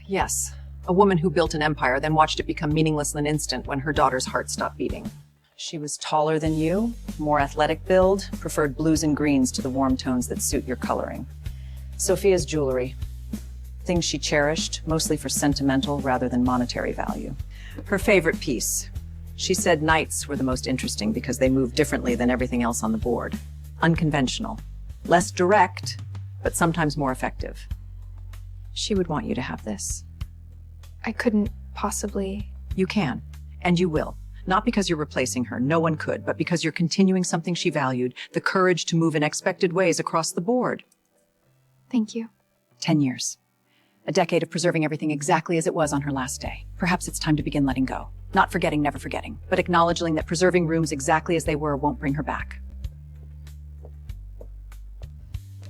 Yes, a woman who built an empire, then watched it become meaningless in an instant when her daughter's heart stopped beating. She was taller than you, more athletic build, preferred blues and greens to the warm tones that suit your coloring. Sophia's jewelry. Things she cherished, mostly for sentimental rather than monetary value. Her favorite piece. She said knights were the most interesting because they moved differently than everything else on the board. Unconventional. Less direct, but sometimes more effective. She would want you to have this. I couldn't possibly... You can, and you will. Not because you're replacing her, no one could, but because you're continuing something she valued, the courage to move in unexpected ways across the board. Thank you. 10 years. A decade of preserving everything exactly as it was on her last day. Perhaps it's time to begin letting go. Not forgetting, never forgetting, but acknowledging that preserving rooms exactly as they were won't bring her back.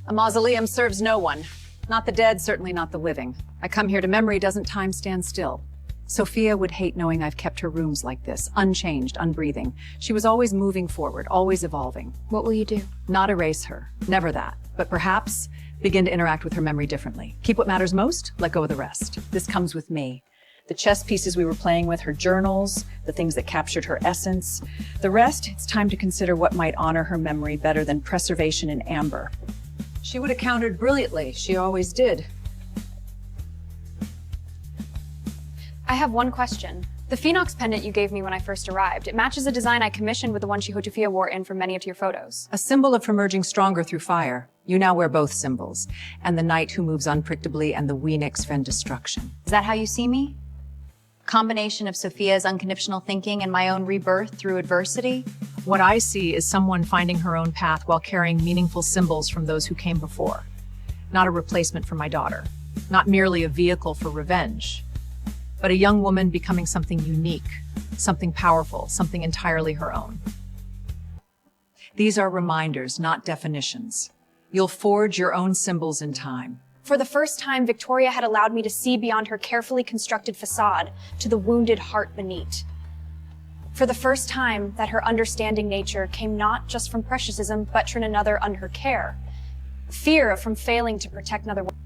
A mausoleum serves no one. Not the dead, certainly not the living. I come here to memory, doesn't time stand still? Sophia would hate knowing I've kept her rooms like this, unchanged, unbreathing. She was always moving forward, always evolving. What will you do? Not erase her. Never that. But perhaps begin to interact with her memory differently. Keep what matters most, let go of the rest. This comes with me. The chess pieces we were playing with, her journals, the things that captured her essence. The rest, it's time to consider what might honor her memory better than preservation in amber. She would have countered brilliantly. She always did. I have one question. The Phoenix pendant you gave me when I first arrived, it matches a design I commissioned with the one Shihotufia wore in for many of your photos. A symbol of emerging stronger through fire. You now wear both symbols. And the knight who moves unpredictably and the Weenix fen destruction. Is that how you see me? Combination of Sophia's unconditional thinking and my own rebirth through adversity? What I see is someone finding her own path while carrying meaningful symbols from those who came before. Not a replacement for my daughter. Not merely a vehicle for revenge. But a young woman becoming something unique, something powerful, something entirely her own. These are reminders, not definitions. You'll forge your own symbols in time. For the first time, Victoria had allowed me to see beyond her carefully constructed facade to the wounded heart beneath. For the first time, that her understanding nature came not just from Preciousism, but from another under her care. Fear from failing to protect another woman.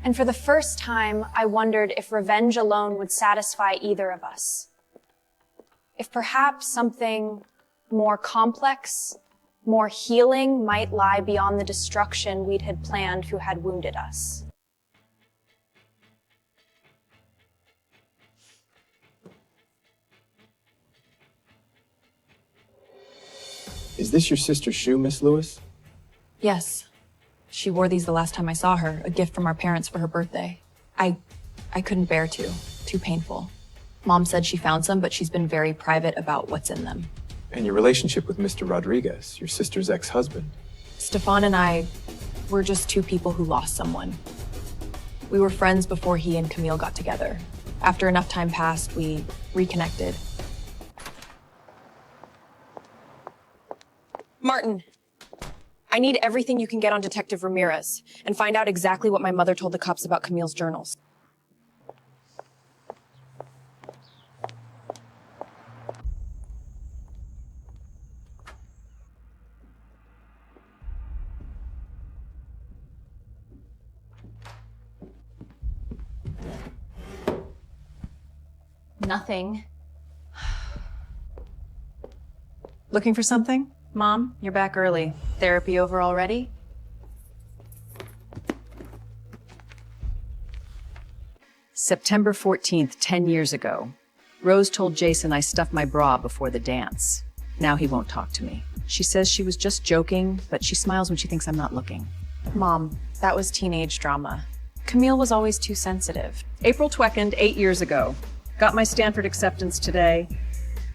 And for the first time, I wondered if revenge alone would satisfy either of us. If perhaps something more complex, more healing might lie beyond the destruction we'd had planned who had wounded us. Is this your sister's shoe, Miss Lewis? Yes. She wore these the last time I saw her, a gift from our parents for her birthday. I couldn't bear to. Too painful. Mom said she found some, but she's been very private about what's in them. And your relationship with Mr. Rodriguez, your sister's ex-husband. Stefan and I were just two people who lost someone. We were friends before he and Camille got together. After enough time passed, we reconnected. Martin, I need everything you can get on Detective Ramirez and find out exactly what my mother told the cops about Camille's journals. Nothing. Looking for something? Mom, you're back early. Therapy over already? September 14th, 10 years ago. Rose told Jason I stuffed my bra before the dance. Now he won't talk to me. She says she was just joking, but she smiles when she thinks I'm not looking. Mom, that was teenage drama. Camille was always too sensitive. April 2nd, 8 years ago. Got my Stanford acceptance today.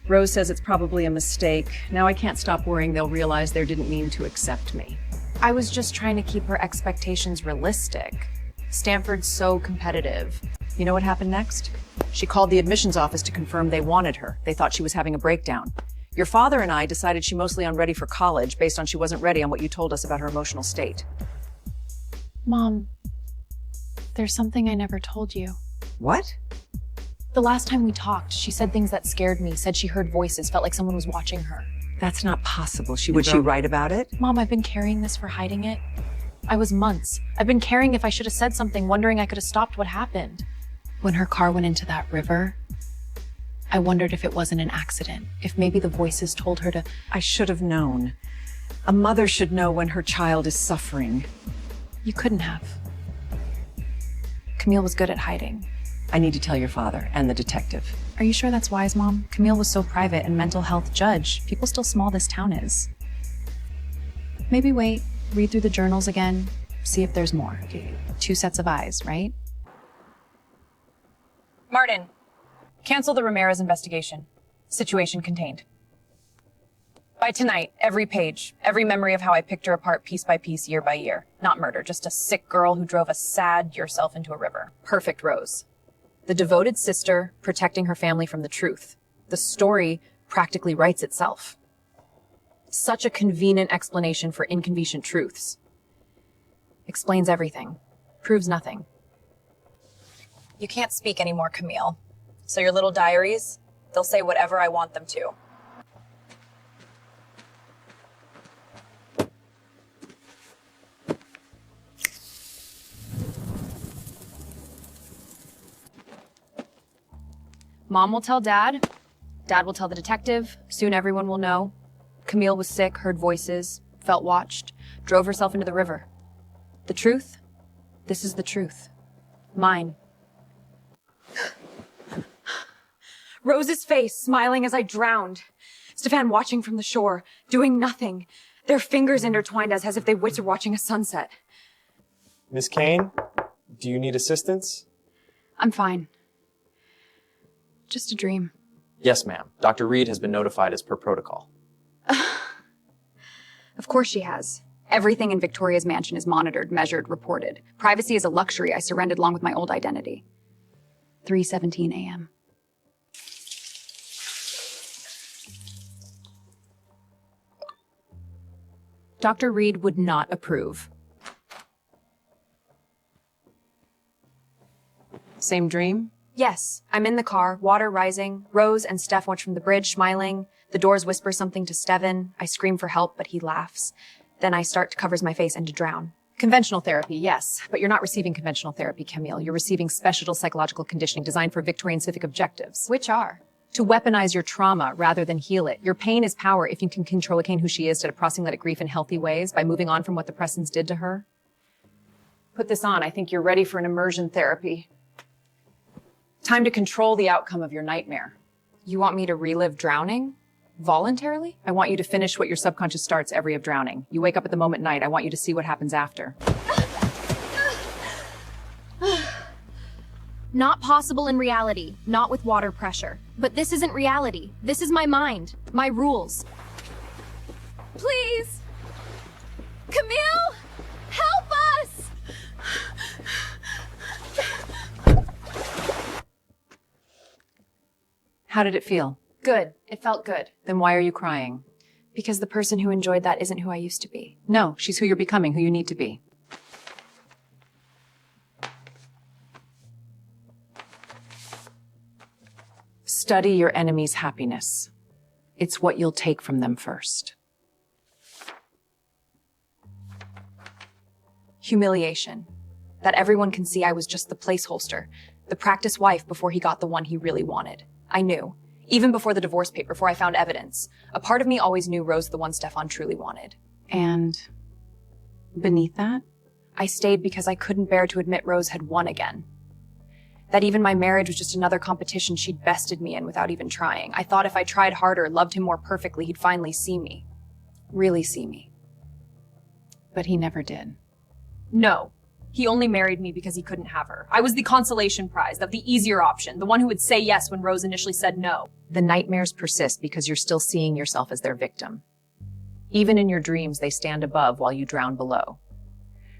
Rose says it's probably a mistake. Now I can't stop worrying they'll realize they didn't mean to accept me. I was just trying to keep her expectations realistic. Stanford's so competitive. You know what happened next? She called the admissions office to confirm they wanted her. They thought she was having a breakdown. Your father and I decided she mostly unready for college based on she wasn't ready on what you told us about her emotional state. Mom, there's something I never told you. What? The last time we talked, she said things that scared me, said she heard voices, felt like someone was watching her. That's not possible. Would she write about it? Mom, I've been carrying this for hiding it. I was months. I've been carrying if I should have said something, wondering I could have stopped what happened. When her car went into that river, I wondered if it wasn't an accident, if maybe the voices told her to... I should have known. A mother should know when her child is suffering. You couldn't have. Camille was good at hiding. I need to tell your father and the detective. Are you sure that's wise, Mom? Camille was so private and mental health judge. People still small this town is. Maybe wait, read through the journals again, see if there's more. 2 sets of eyes, right? Martin, cancel the Ramirez investigation. Situation contained. By tonight, every page, every memory of how I picked her apart piece by piece, year by year. Not murder, just a sick girl who drove a sad yourself into a river. Perfect Rose. The devoted sister protecting her family from the truth. The story practically writes itself. Such a convenient explanation for inconvenient truths. Explains everything. Proves nothing. You can't speak anymore, Camille. So your little diaries, they'll say whatever I want them to. Mom will tell Dad. Dad will tell the detective. Soon everyone will know. Camille was sick, heard voices, felt watched, drove herself into the river. The truth? This is the truth. Mine. Rose's face, smiling as I drowned. Stefan watching from the shore, doing nothing. Their fingers intertwined as if they were watching a sunset. Miss Kane, do you need assistance? I'm fine. Just a dream. Yes, ma'am. Dr. Reed has been notified as per protocol. Of course she has. Everything in Victoria's mansion is monitored, measured, reported. Privacy is a luxury I surrendered along with my old identity. 3:17 a.m. Dr. Reed would not approve. Same dream? Yes, I'm in the car, water rising. Rose and Steph watch from the bridge, smiling. The doors whisper something to Steven. I scream for help, but he laughs. Then I start to covers my face and to drown. Conventional therapy, yes, but you're not receiving conventional therapy, Camille. You're receiving special psychological conditioning designed for Victorian civic objectives. Which are? To weaponize your trauma rather than heal it. Your pain is power if you can control a Kane who she is instead of proselytic grief in healthy ways by moving on from what the Prestons did to her. Put this on. I think you're ready for an immersion therapy. Time to control the outcome of your nightmare. You want me to relive drowning? Voluntarily? I want you to finish what your subconscious starts every of drowning. You wake up at the moment night. I want you to see what happens after. Not possible in reality, not with water pressure. But this isn't reality. This is my mind, my rules. Please! Camille! Help us! How did it feel? Good. It felt good. Then why are you crying? Because the person who enjoyed that isn't who I used to be. No, she's who you're becoming, who you need to be. Study your enemy's happiness. It's what you'll take from them first. Humiliation. That everyone can see I was just the placeholster, the practice wife before he got the one he really wanted. I knew. Even before the divorce paper, before I found evidence. A part of me always knew Rose the one Stefan truly wanted. And beneath that? I stayed because I couldn't bear to admit Rose had won again. That even my marriage was just another competition she'd bested me in without even trying. I thought if I tried harder, loved him more perfectly, he'd finally see me. Really see me. But he never did. No. He only married me because he couldn't have her. I was the consolation prize, the easier option, the one who would say yes when Rose initially said no. The nightmares persist because you're still seeing yourself as their victim. Even in your dreams, they stand above while you drown below.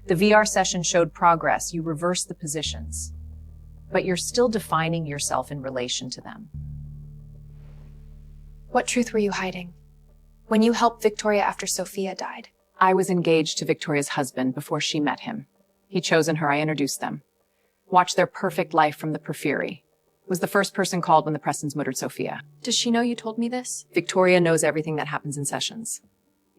The VR session showed progress. You reversed the positions, but you're still defining yourself in relation to them. What truth were you hiding? When you helped Victoria after Sophia died? I was engaged to Victoria's husband before she met him. He'd chosen her. I introduced them. Watched their perfect life from the periphery. Was the first person called when the Prestons murdered Sophia. Does she know you told me this? Victoria knows everything that happens in sessions.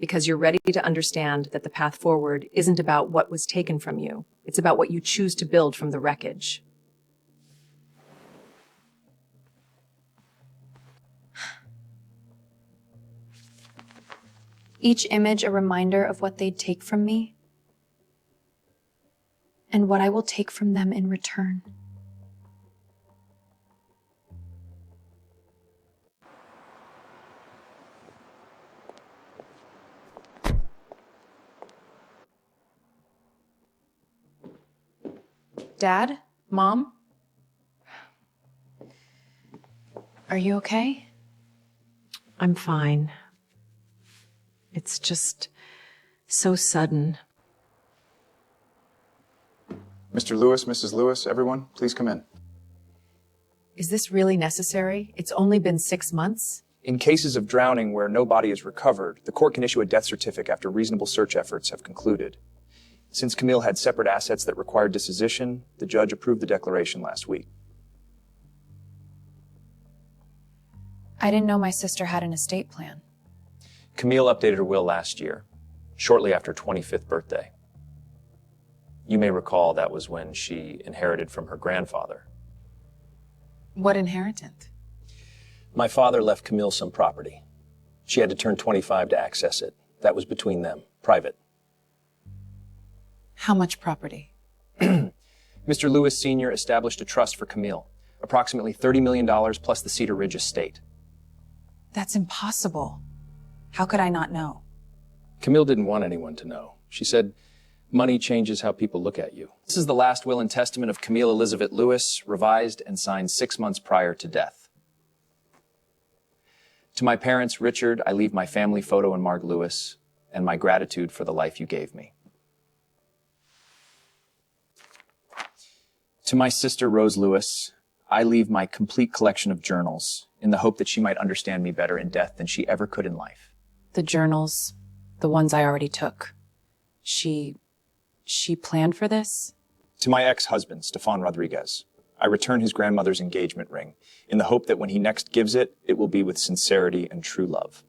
Because you're ready to understand that the path forward isn't about what was taken from you. It's about what you choose to build from the wreckage. Each image a reminder of what they'd take from me and what I will take from them in return. Dad? Mom? Are you okay? I'm fine. It's just so sudden. Mr. Lewis, Mrs. Lewis, everyone, please come in. Is this really necessary? It's only been 6 months? In cases of drowning where no body is recovered, the court can issue a death certificate after reasonable search efforts have concluded. Since Camille had separate assets that required disposition, the judge approved the declaration last week. I didn't know my sister had an estate plan. Camille updated her will last year, shortly after her 25th birthday. You may recall that was when she inherited from her grandfather. What inheritance? My father left Camille some property. She had to turn 25 to access it. That was between them, private. How much property? Mr. Lewis Sr. established a trust for Camille, approximately $30 million plus the Cedar Ridge estate. That's impossible. How could I not know? Camille didn't want anyone to know. She said, money changes how people look at you. This is the last will and testament of Camille Elizabeth Lewis, revised and signed 6 months prior to death. To my parents, Richard, I leave my family photo and Marg Lewis, and my gratitude for the life you gave me. To my sister, Rose Lewis, I leave my complete collection of journals in the hope that she might understand me better in death than she ever could in life. The journals, the ones I already took. She planned for this? To my ex-husband, Stefan Rodriguez, I return his grandmother's engagement ring in the hope that when he next gives it, it will be with sincerity and true love.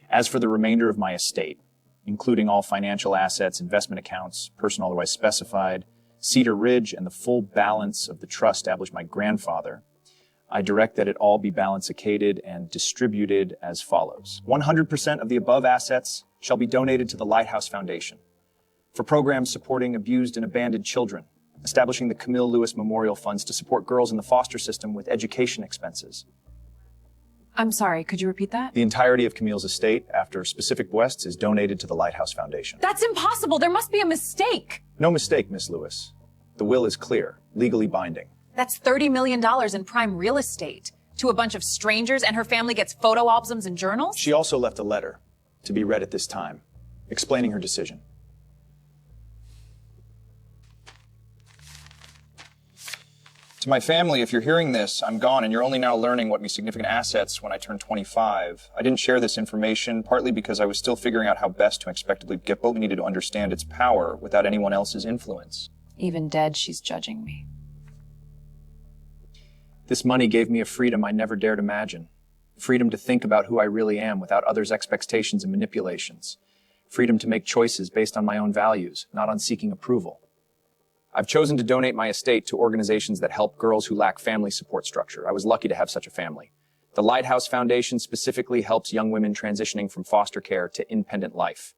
As for the remainder of my estate, including all financial assets, investment accounts, personal otherwise specified, Cedar Ridge, and the full balance of the trust established by my grandfather, I direct that it all be balance-acated and distributed as follows. 100% of the above assets shall be donated to the Lighthouse Foundation for programs supporting abused and abandoned children, establishing the Camille Lewis Memorial Funds to support girls in the foster system with education expenses. I'm sorry, could you repeat that? The entirety of Camille's estate, after specific bequests, is donated to the Lighthouse Foundation. That's impossible. There must be a mistake. No mistake, Miss Lewis. The will is clear, legally binding. That's $30 million in prime real estate to a bunch of strangers, and her family gets photo albums and journals? She also left a letter to be read at this time, explaining her decision. To my family, if you're hearing this, I'm gone and you're only now learning what my significant assets when I turned 25. I didn't share this information, partly because I was still figuring out how best to expectedly get, but we needed to understand its power without anyone else's influence. Even dead, she's judging me. This money gave me a freedom I never dared imagine. Freedom to think about who I really am without others' expectations and manipulations. Freedom to make choices based on my own values, not on seeking approval. I've chosen to donate my estate to organizations that help girls who lack family support structure. I was lucky to have such a family. The Lighthouse Foundation specifically helps young women transitioning from foster care to independent life.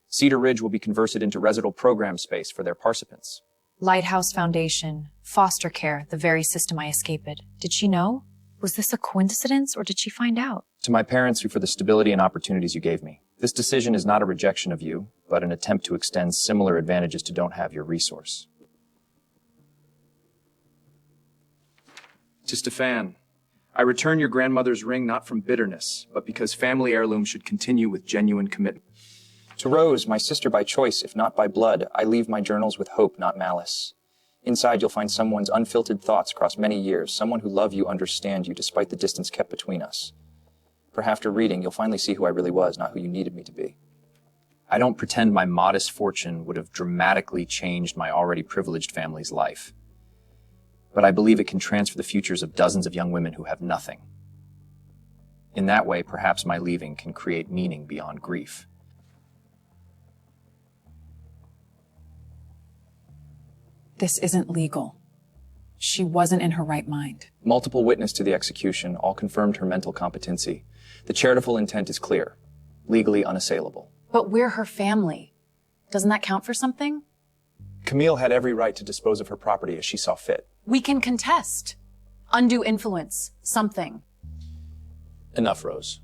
Cedar Ridge will be converted into residential program space for their participants. Lighthouse Foundation, foster care, the very system I escaped. Did she know? Was this a coincidence, or did she find out? To my parents, who for the stability and opportunities you gave me. This decision is not a rejection of you, but an attempt to extend similar advantages to don't have your resource. To Stefan, I return your grandmother's ring not from bitterness, but because family heirlooms should continue with genuine commitment. To Rose, my sister by choice, if not by blood, I leave my journals with hope, not malice. Inside, you'll find someone's unfiltered thoughts across many years, someone who love you, understand you, despite the distance kept between us. Perhaps after reading, you'll finally see who I really was, not who you needed me to be. I don't pretend my modest fortune would have dramatically changed my already privileged family's life. But I believe it can transfer the futures of dozens of young women who have nothing. In that way, perhaps my leaving can create meaning beyond grief. This isn't legal. She wasn't in her right mind. Multiple witnesses to the execution all confirmed her mental competency. The charitable intent is clear, legally unassailable. But we're her family. Doesn't that count for something? Camille had every right to dispose of her property as she saw fit. We can contest. Undue influence. Something. Enough, Rose.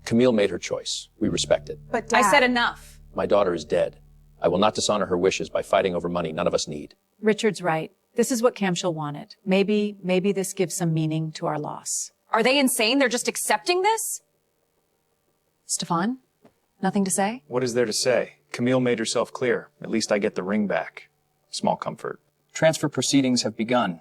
Camille made her choice. We respect it. But Dad... I said enough. My daughter is dead. I will not dishonor her wishes by fighting over money none of us need. Richard's right. This is what Camshel wanted. Maybe this gives some meaning to our loss. Are they insane? They're just accepting this? Stefan? Nothing to say? What is there to say? Camille made herself clear. At least I get the ring back. Small comfort. Transfer proceedings have begun.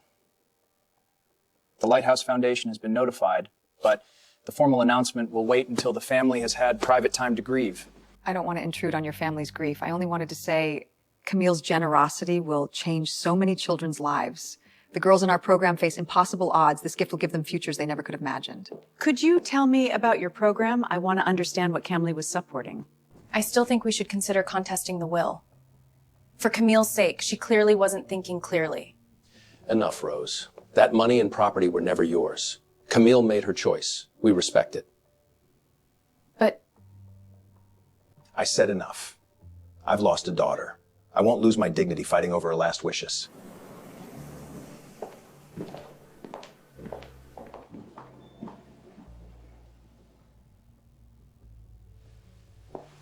The Lighthouse Foundation has been notified, but the formal announcement will wait until the family has had private time to grieve. I don't want to intrude on your family's grief. I only wanted to say Camille's generosity will change so many children's lives. The girls in our program face impossible odds. This gift will give them futures they never could have imagined. Could you tell me about your program? I want to understand what Camille was supporting. I still think we should consider contesting the will. For Camille's sake, she clearly wasn't thinking clearly. Enough, Rose. That money and property were never yours. Camille made her choice. We respect it. But... I said enough. I've lost a daughter. I won't lose my dignity fighting over her last wishes.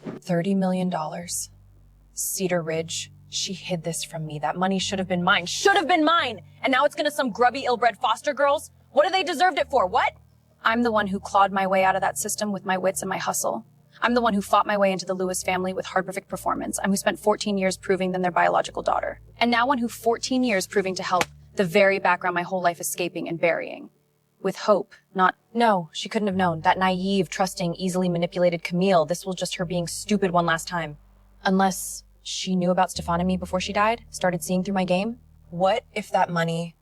$30 million. Cedar Ridge. She hid this from me. That money should have been mine. Should have been mine! And now it's gonna some grubby, ill-bred foster girls? What do they deserved it for? What? I'm the one who clawed my way out of that system with my wits and my hustle. I'm the one who fought my way into the Lewis family with hard, perfect performance. I'm who spent 14 years proving them their biological daughter. And now one who 14 years proving to help the very background my whole life escaping and burying. With hope, not... No, she couldn't have known. That naive, trusting, easily manipulated Camille. This was just her being stupid one last time. Unless she knew about Stefan and me before she died, started seeing through my game. What if that money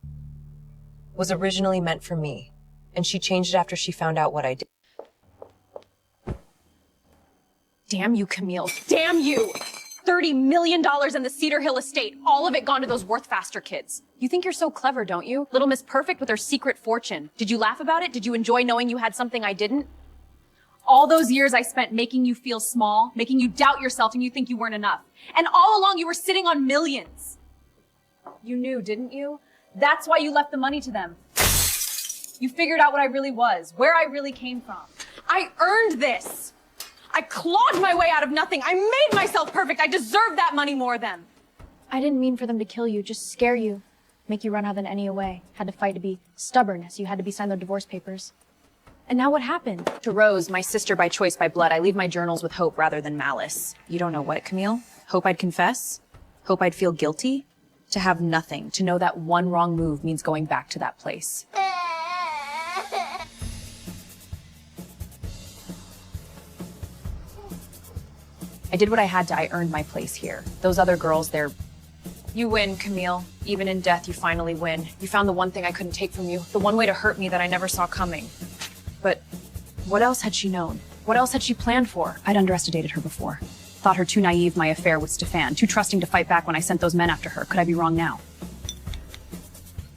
was originally meant for me, and she changed it after she found out what I did? Damn you, Camille. Damn you! $30 million in the Cedar Hill estate. All of it gone to those Worth Faster kids. You think you're so clever, don't you? Little Miss Perfect with her secret fortune. Did you laugh about it? Did you enjoy knowing you had something I didn't? All those years I spent making you feel small, making you doubt yourself and you think you weren't enough. And all along you were sitting on millions. You knew, didn't you? That's why you left the money to them. You figured out what I really was, where I really came from. I earned this. I clawed my way out of nothing. I made myself perfect. I deserve that money more than. I didn't mean for them to kill you, just scare you. Make you run out of any way. Had to fight to be stubborn, as you had to be signed their divorce papers. And now what happened? To Rose, my sister by choice, by blood, I leave my journals with hope rather than malice. You don't know what, Camille? Hope I'd confess? Hope I'd feel guilty? To have nothing, to know that one wrong move means going back to that place. I did what I had to. I earned my place here. Those other girls, they're... You win, Camille. Even in death, you finally win. You found the one thing I couldn't take from you, the one way to hurt me that I never saw coming. But what else had she known? What else had she planned for? I'd underestimated her before. Thought her too naive, my affair with Stefan, too trusting to fight back when I sent those men after her. Could I be wrong now?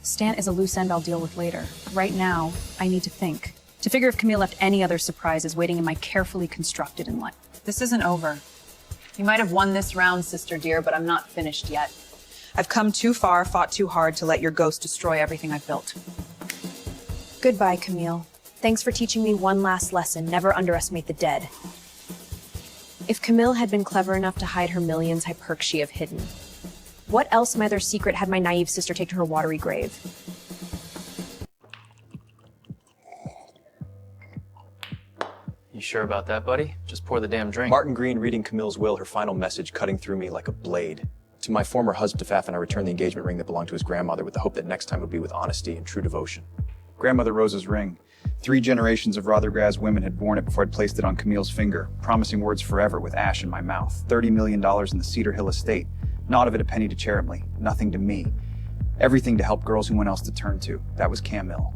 Stan is a loose end I'll deal with later. Right now, I need to think. To figure if Camille left any other surprises waiting in my carefully constructed in life. This isn't over. You might have won this round, sister dear, but I'm not finished yet. I've come too far, fought too hard to let your ghost destroy everything I've built. Goodbye, Camille. Thanks for teaching me one last lesson. Never underestimate the dead. If Camille had been clever enough to hide her millions, how perks she have hidden? What else, my other secret, had my naive sister take to her watery grave? You sure about that, buddy? Just pour the damn drink. Martin Green reading Camille's will, her final message cutting through me like a blade. To my former husband, Fafin, I returned the engagement ring that belonged to his grandmother with the hope that next time would be with honesty and true devotion. Grandmother Rosa's ring. 3 generations of Rothergras women had worn it before I'd placed it on Camille's finger, promising words forever with ash in my mouth. $30 million in the Cedar Hill estate. Not of it a penny to Cherumley. Nothing to me. Everything to help girls and one else to turn to. That was Camille.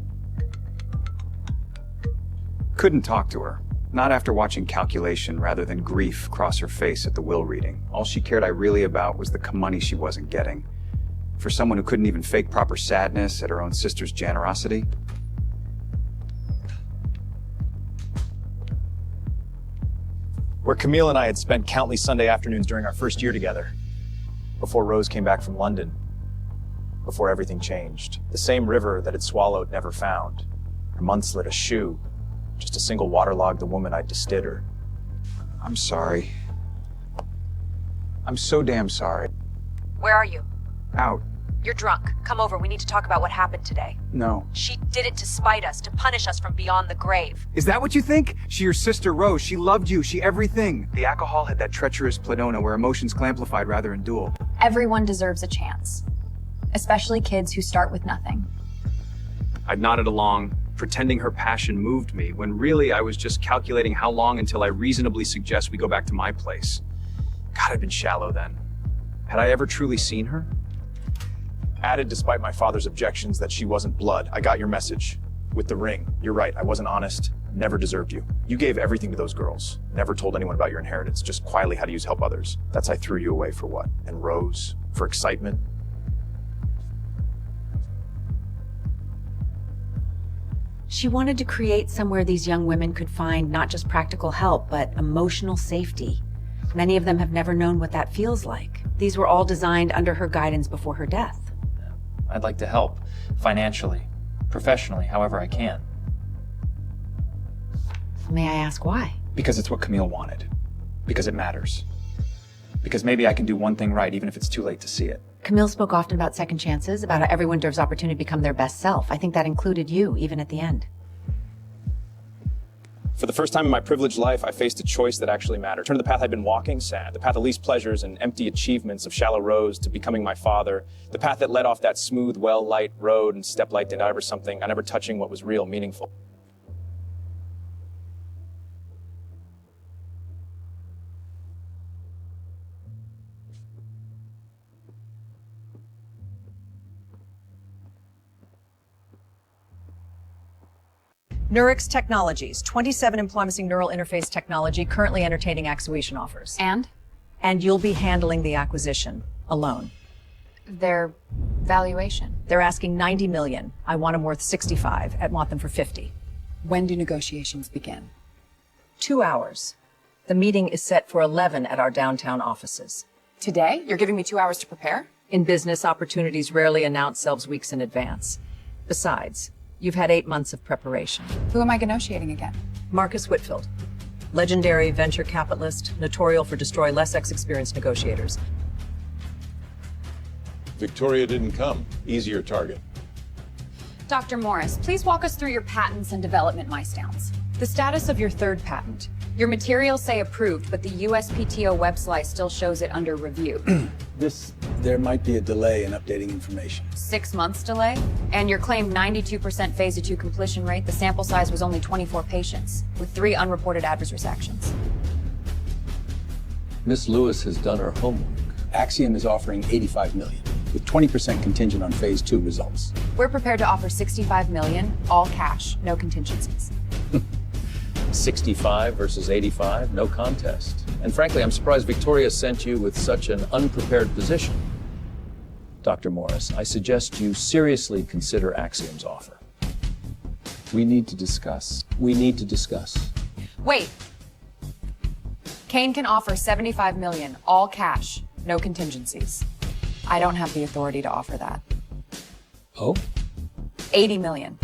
Couldn't talk to her. Not after watching calculation rather than grief cross her face at the will reading. All she cared really about was the money she wasn't getting. For someone who couldn't even fake proper sadness at her own sister's generosity. Where Camille and I had spent countless Sunday afternoons during our first year together. Before Rose came back from London. Before everything changed. The same river that had swallowed never found. Her months lit a shoe. Just a single waterlogged the woman I'd distid her. I'm sorry. I'm so damn sorry. Where are you? Out. You're drunk. Come over. We need to talk about what happened today. No. She did it to spite us, to punish us from beyond the grave. Is that what you think? She your sister Rose. She loved you. She everything. The alcohol had that treacherous pladona where emotions clamplified rather than duel. Everyone deserves a chance. Especially kids who start with nothing. I nodded along, pretending her passion moved me, when really I was just calculating how long until I reasonably suggest we go back to my place. God, I'd been shallow then. Had I ever truly seen her? Added despite my father's objections that she wasn't blood. I got your message. With the ring. You're right, I wasn't honest. Never deserved you. You gave everything to those girls. Never told anyone about your inheritance, just quietly how to use help others. That's I threw you away for what? And Rose? For excitement? She wanted to create somewhere these young women could find not just practical help, but emotional safety. Many of them have never known what that feels like. These were all designed under her guidance before her death. I'd like to help, financially, professionally, however I can. May I ask why? Because it's what Camille wanted. Because it matters. Because maybe I can do one thing right, even if it's too late to see it. Camille spoke often about second chances, about how everyone deserves opportunity to become their best self. I think that included you, even at the end. For the first time in my privileged life, I faced a choice that actually mattered. Turn to the path I'd been walking, sad. The path of least pleasures and empty achievements of shallow Rose to becoming my father. The path that led off that smooth, well-light road and step light into ever something, I never touching what was real, meaningful. Neurix Technologies, 27 employing neural interface technology, currently entertaining acquisition offers. And? And you'll be handling the acquisition alone. Their valuation? They're asking 90 million. I want them worth 65. I want them for 50. When do negotiations begin? 2 hours. The meeting is set for 11 at our downtown offices. Today? You're giving me 2 hours to prepare? In business, opportunities rarely announce themselves weeks in advance. Besides, you've had 8 months of preparation. Who am I negotiating again? Marcus Whitfield, legendary venture capitalist, notorious for destroy less experienced negotiators. Victoria didn't come. Easier target. Dr. Morris, please walk us through your patents and development milestones. The status of your third patent. Your materials say approved, but the USPTO web slice still shows it under review. There might be a delay in updating information. 6 months delay? And your claimed 92% phase 2 completion rate, the sample size was only 24 patients, with 3 unreported adverse reactions. Miss Lewis has done her homework. Axiom is offering 85 million, with 20% contingent on phase 2 results. We're prepared to offer 65 million, all cash, no contingencies. 65 versus 85, no contest. And frankly, I'm surprised Victoria sent you with such an unprepared position. Dr. Morris, I suggest you seriously consider Axiom's offer. We need to discuss. We need to discuss. Wait. Kane can offer 75 million, all cash, no contingencies. I don't have the authority to offer that. Oh? 80 million.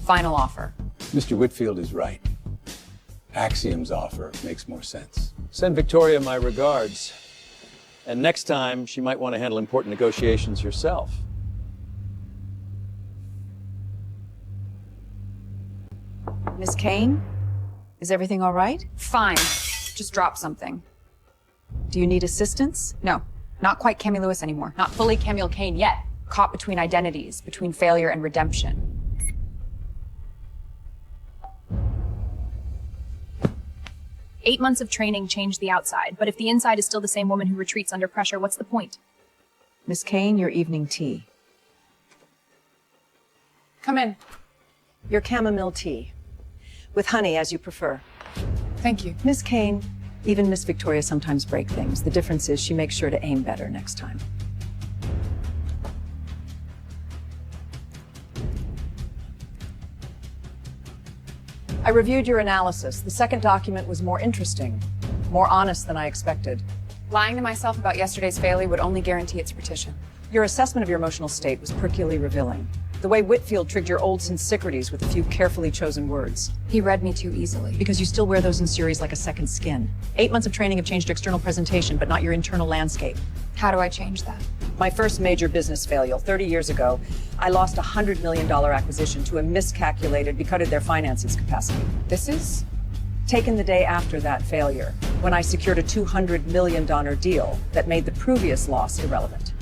Final offer. Mr. Whitfield is right. Axiom's offer makes more sense. Send Victoria my regards. And next time, she might want to handle important negotiations yourself. Miss Kane, Is everything all right? Fine. Just drop something. Do you need assistance? No, not quite Cammy Lewis anymore. Not fully Camille Kane yet. Caught between identities, between failure and redemption. "8 months of training changed the outside, but if the inside is still the same woman who retreats under pressure, what's the point?" Miss Kane, your evening tea. Come in. Your chamomile tea. With honey, as you prefer. Thank you. Miss Kane, even Miss Victoria sometimes break things. The difference is she makes sure to aim better next time. I reviewed your analysis. The second document was more interesting, more honest than I expected. Lying to myself about yesterday's failure would only guarantee its repetition. Your assessment of your emotional state was peculiarly revealing. The way Whitfield trigged your old sensitivities with a few carefully chosen words. He read me too easily. Because you still wear those insecurities like a second skin. 8 months of training have changed your external presentation, but not your internal landscape. How do I change that? My first major business failure, 30 years ago, I lost a $100 million acquisition to a miscalculated because of their finances capacity. This is? Taken the day after that failure, when I secured a $200 million deal that made the previous loss irrelevant.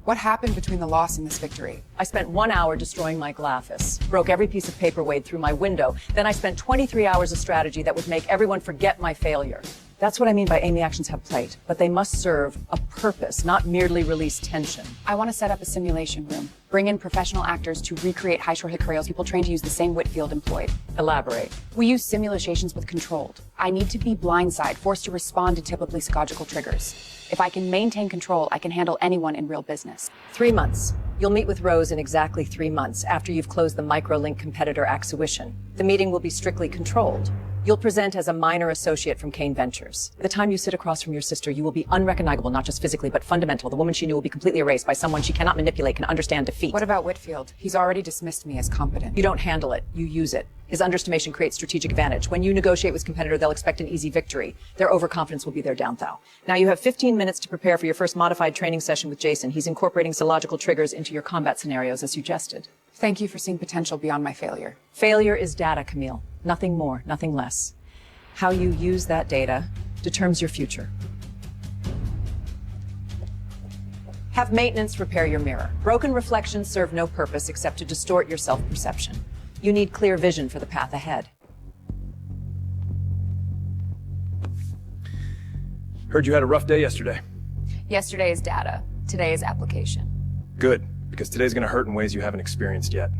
What happened between the loss and this victory? I spent 1 hour destroying my Glaphis, broke every piece of paperweight through my window. Then I spent 23 hours of strategy that would make everyone forget my failure. That's what I mean by Amy actions have plate, but they must serve a purpose, not merely release tension. I want to set up a simulation room. Bring in professional actors to recreate high short hit people trained to use the same Whitfield employed. Elaborate. We use simulations with controlled. I need to be blindside, forced to respond to typically psychological triggers. If I can maintain control, I can handle anyone in real business. 3 months. You'll meet with Rose in exactly 3 months after you've closed the microlink competitor acquisition. The meeting will be strictly controlled. You'll present as a minor associate from Kane Ventures. The time you sit across from your sister, you will be unrecognizable, not just physically, but fundamental. The woman she knew will be completely erased by someone she cannot manipulate, can understand defeat. What about Whitfield? He's already dismissed me as competent. You don't handle it, you use it. His underestimation creates strategic advantage. When you negotiate with his competitor, they'll expect an easy victory. Their overconfidence will be their downfall. Now you have 15 minutes to prepare for your first modified training session with Jason. He's incorporating psychological triggers into your combat scenarios as suggested. Thank you for seeing potential beyond my failure. Failure is data, Camille. Nothing more, nothing less. How you use that data determines your future. Have maintenance repair your mirror. Broken reflections serve no purpose except to distort your self-perception. You need clear vision for the path ahead. Heard you had a rough day yesterday. Yesterday is data. Today is application. Good, because today's gonna hurt in ways you haven't experienced yet.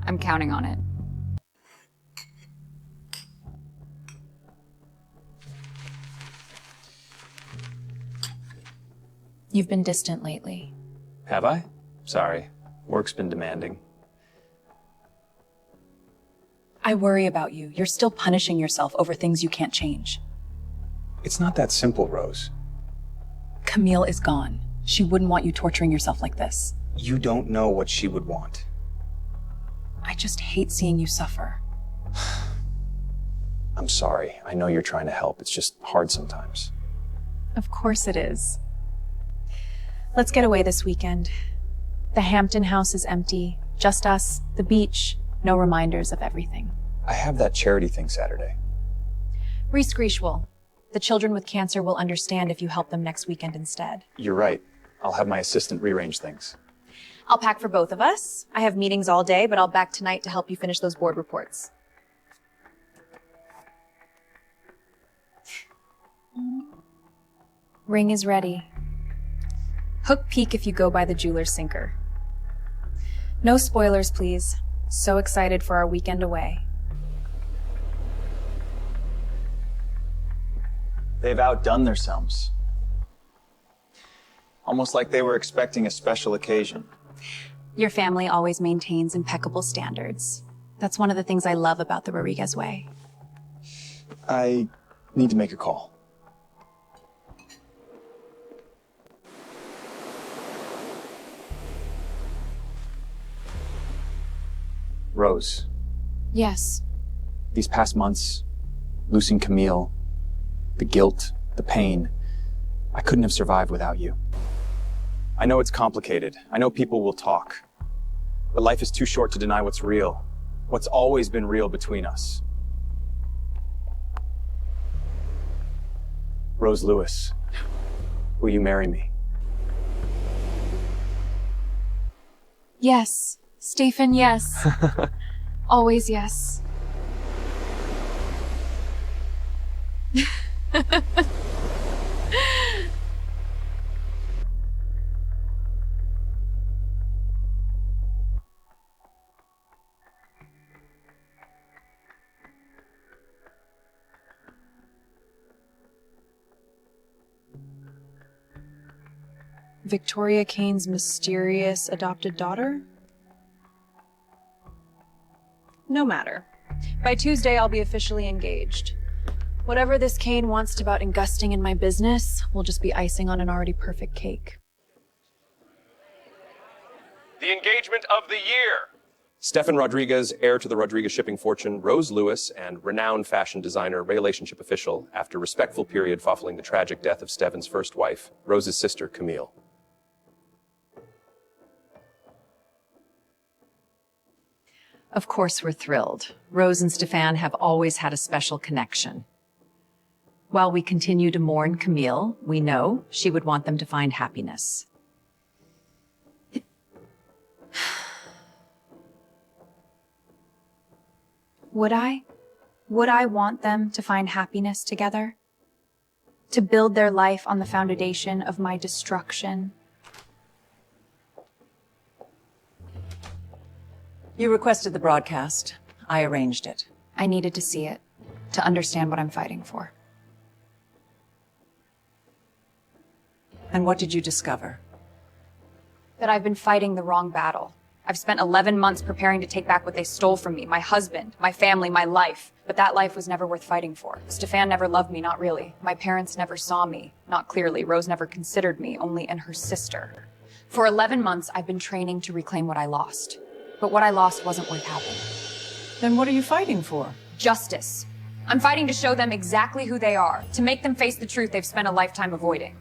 I'm counting on it. You've been distant lately. Have I? Sorry. Work's been demanding. I worry about you. You're still punishing yourself over things you can't change. It's not that simple, Rose. Camille is gone. She wouldn't want you torturing yourself like this. You don't know what she would want. I just hate seeing you suffer. I'm sorry. I know you're trying to help. It's just hard sometimes. Of course it is. Let's get away this weekend. The Hampton house is empty. Just us, the beach, no reminders of everything. I have that charity thing Saturday. Reese Grishwell. The children with cancer will understand if you help them next weekend instead. You're right. I'll have my assistant rearrange things. I'll pack for both of us. I have meetings all day, but I'll back tonight to help you finish those board reports. Ring is ready. Hook peek if you go by the jeweler's sinker. No spoilers, please. So excited for our weekend away. They've outdone themselves. Almost like they were expecting a special occasion. Your family always maintains impeccable standards. That's one of the things I love about the Rodriguez way. I need to make a call. Rose, Yes. these past months, losing Camille, the guilt, the pain, I couldn't have survived without you. I know it's complicated. I know people will talk. But life is too short to deny what's real. What's always been real between us. Rose Lewis, will you marry me? Yes. Stephen, yes. Always yes. Victoria Kane's mysterious adopted daughter? No matter. By Tuesday, I'll be officially engaged. Whatever this Kane wants about engusting in my business will just be icing on an already perfect cake. The engagement of the year. Stefan Rodriguez, heir to the Rodriguez shipping fortune, Rose Lewis, and renowned fashion designer, relationship official, after respectful period following the tragic death of Stefan's first wife, Rose's sister, Camille. Of course we're thrilled. Rose and Stefan have always had a special connection. While we continue to mourn Camille, we know she would want them to find happiness. Would I? Would I want them to find happiness together? To build their life on the foundation of my destruction? You requested the broadcast. I arranged it. I needed to see it, to understand what I'm fighting for. And what did you discover? That I've been fighting the wrong battle. I've spent 11 months preparing to take back what they stole from me, my husband, my family, my life. But that life was never worth fighting for. Stefan never loved me, not really. My parents never saw me, not clearly. Rose never considered me, only in her sister. For 11 months, I've been training to reclaim what I lost. But what I lost wasn't worth having. Then what are you fighting for? Justice. I'm fighting to show them exactly who they are, to make them face the truth they've spent a lifetime avoiding.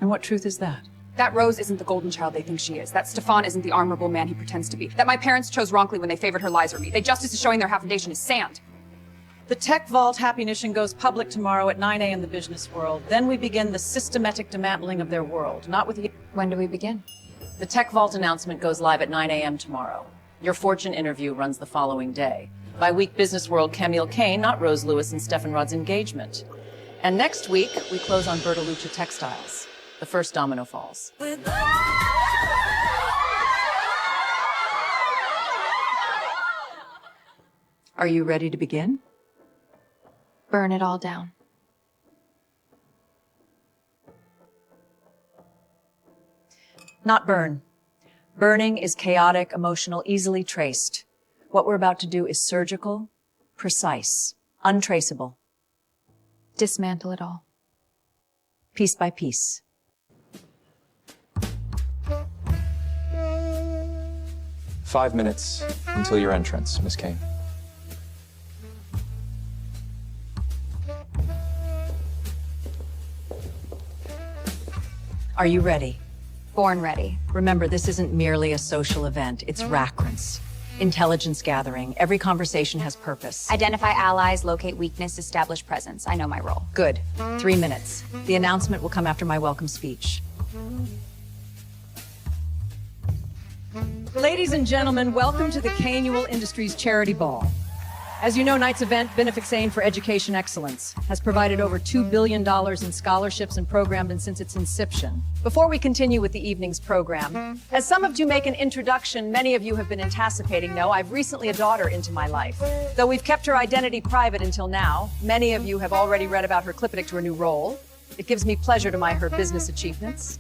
And what truth is that? That Rose isn't the golden child they think she is. That Stefan isn't the honorable man he pretends to be. That my parents chose wrongly when they favored her lies or me. That justice is showing their foundation is sand. The Tech Vault Happynition goes public tomorrow at 9 a.m. in the business world. Then we begin the systematic dismantling of their world. Not with you. When do we begin? The Tech Vault announcement goes live at 9 a.m. tomorrow. Your fortune interview runs the following day. By week, Business World, Camille Kane, not Rose Lewis, and Stefan Rod's engagement. And next week, we close on Bertolucci Textiles. The first domino falls. Are you ready to begin? Burn it all down. Not burn. Burning is chaotic, emotional, easily traced. What we're about to do is surgical, precise, untraceable. Dismantle it all. Piece by piece. "5 minutes until your entrance, Miss Kane." Are you ready? Born ready. Remember, this isn't merely a social event. It's RACRANS. Intelligence gathering. Every conversation has purpose. Identify allies, locate weakness, establish presence. I know my role. Good. 3 minutes. The announcement will come after my welcome speech. Ladies and gentlemen, welcome to the Canual Industries Charity Ball. As you know, tonight's event, Benefixian for Education Excellence, has provided over $2 billion in scholarships and programming since its inception. Before we continue with the evening's program, as some of you make an introduction, many of you have been anticipating know I've recently a daughter into my life. Though we've kept her identity private until now, many of you have already read about her clipping to her new role. It gives me pleasure to admire her business achievements.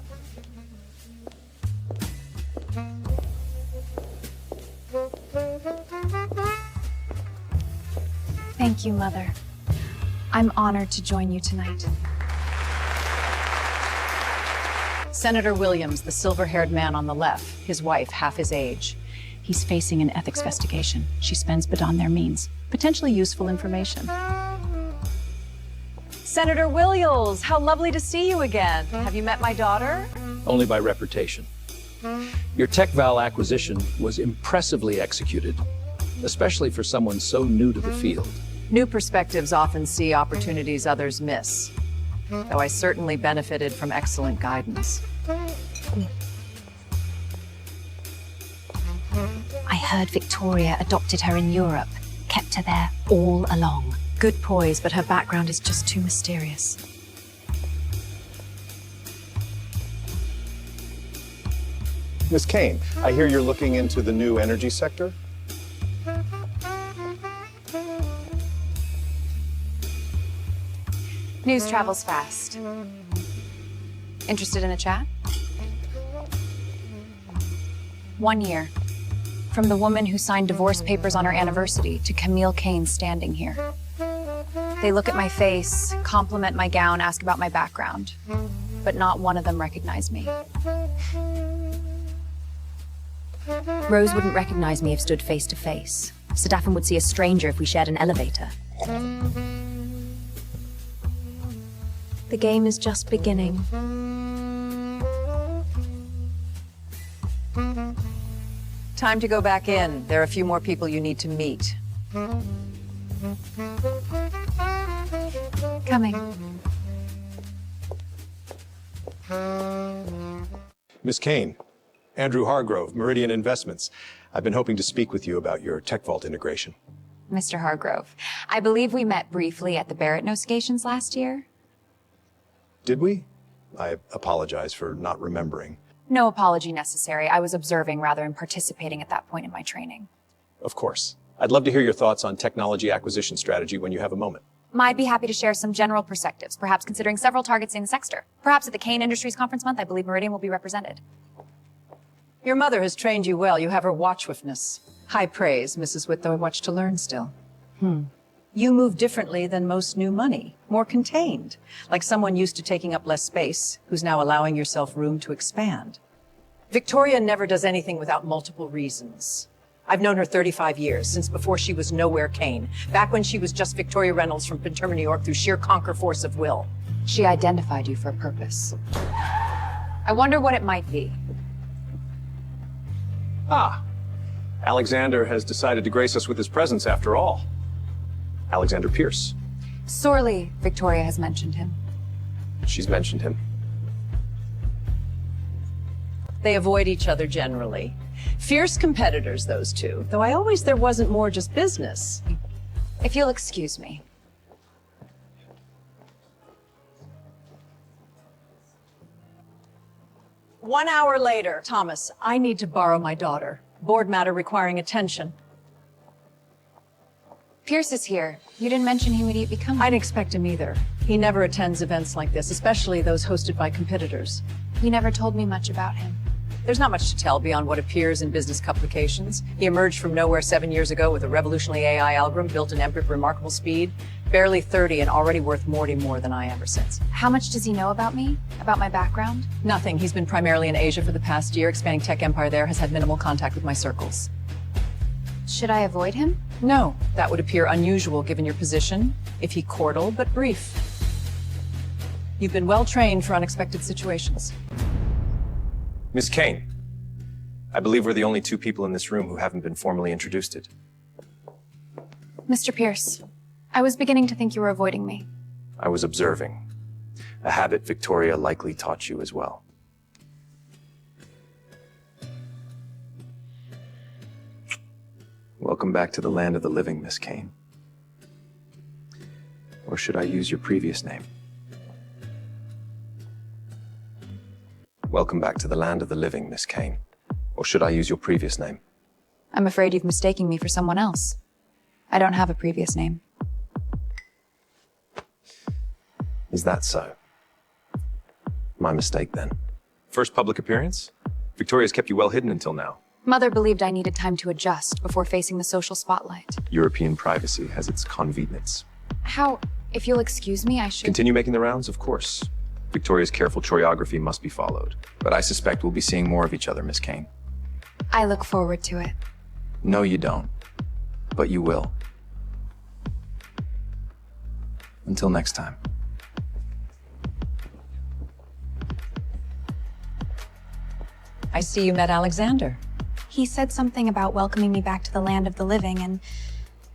Thank you, Mother. I'm honored to join you tonight. Senator Williams, the silver-haired man on the left, his wife, half his age. He's facing an ethics investigation. She spends beyond their means. Potentially useful information. Senator Williams, how lovely to see you again. Have you met my daughter? Only by reputation. Your TechVal acquisition was impressively executed, especially for someone so new to the field. New perspectives often see opportunities others miss, though I certainly benefited from excellent guidance. I heard Victoria adopted her in Europe, kept her there all along. Good poise, but her background is just too mysterious. Miss Kane, I hear you're looking into the new energy sector? News travels fast. Interested in a chat? 1 year. From the woman who signed divorce papers on her anniversary to Camille Kane standing here. They look at my face, compliment my gown, ask about my background. But not one of them recognize me. Rose wouldn't recognize me if stood face to face. Stefan would see a stranger if we shared an elevator. The game is just beginning. Time to go back in. There are a few more people you need to meet. Coming. Miss Kane, Andrew Hargrove, Meridian Investments. I've been hoping to speak with you about your TechVault integration. Mr. Hargrove, I believe we met briefly at the Barrett notifications last year. Did we? I apologize for not remembering. No apology necessary. I was observing rather than participating at that point in my training. Of course. I'd love to hear your thoughts on technology acquisition strategy when you have a moment. I'd be happy to share some general perspectives, perhaps considering several targets in the sector. Perhaps at the Kane Industries Conference Month, I believe Meridian will be represented. Your mother has trained you well. You have her watchwiftness. High praise, Mrs. Witt, though I watch to learn still. You move differently than most new money. More contained. Like someone used to taking up less space, who's now allowing yourself room to expand. Victoria never does anything without multiple reasons. I've known her 35 years, since before she was Nowhere Kane. Back when she was just Victoria Reynolds from Pinterma, New York, through sheer conquer force of will. She identified you for a purpose. I wonder what it might be. Ah, Alexander has decided to grace us with his presence after all. Alexander Pierce. Sorely, Victoria has mentioned him. She's mentioned him. They avoid each other generally. Fierce competitors, those two. Though there wasn't more just business. If you'll excuse me. One hour later, Thomas, I need to borrow my daughter. Board matter requiring attention. Pierce is here. You didn't mention he would be coming. I'd expect him either. He never attends events like this, especially those hosted by competitors. He never told me much about him. There's not much to tell beyond what appears in business publications. He emerged from nowhere 7 years ago with a revolutionary AI algorithm built in epic remarkable speed. Barely 30 and already worth more than I ever since. How much does he know about me? About my background? Nothing. He's been primarily in Asia for the past year, expanding tech empire there, has had minimal contact with my circles. Should I avoid him? No, that would appear unusual given your position, if he cordial, but brief. You've been well trained for unexpected situations. Miss Kane, I believe we're the only two people in this room who haven't been formally introduced. Mr. Pierce, I was beginning to think you were avoiding me. I was observing. A habit Victoria likely taught you as well. Welcome back to the land of the living, Miss Kane. Or should I use your previous name? Welcome back to the land of the living, Miss Kane. Or should I use your previous name? I'm afraid you've mistaken me for someone else. I don't have a previous name. Is that so? My mistake, then. First public appearance? Victoria's kept you well hidden until now. Mother believed I needed time to adjust before facing the social spotlight. European privacy has its convenience. How, if you'll excuse me, I should... Continue making the rounds, of course. Victoria's careful choreography must be followed. But I suspect we'll be seeing more of each other, Miss Kane. I look forward to it. No, you don't. But you will. Until next time. I see you met Alexander. He said something about welcoming me back to the land of the living and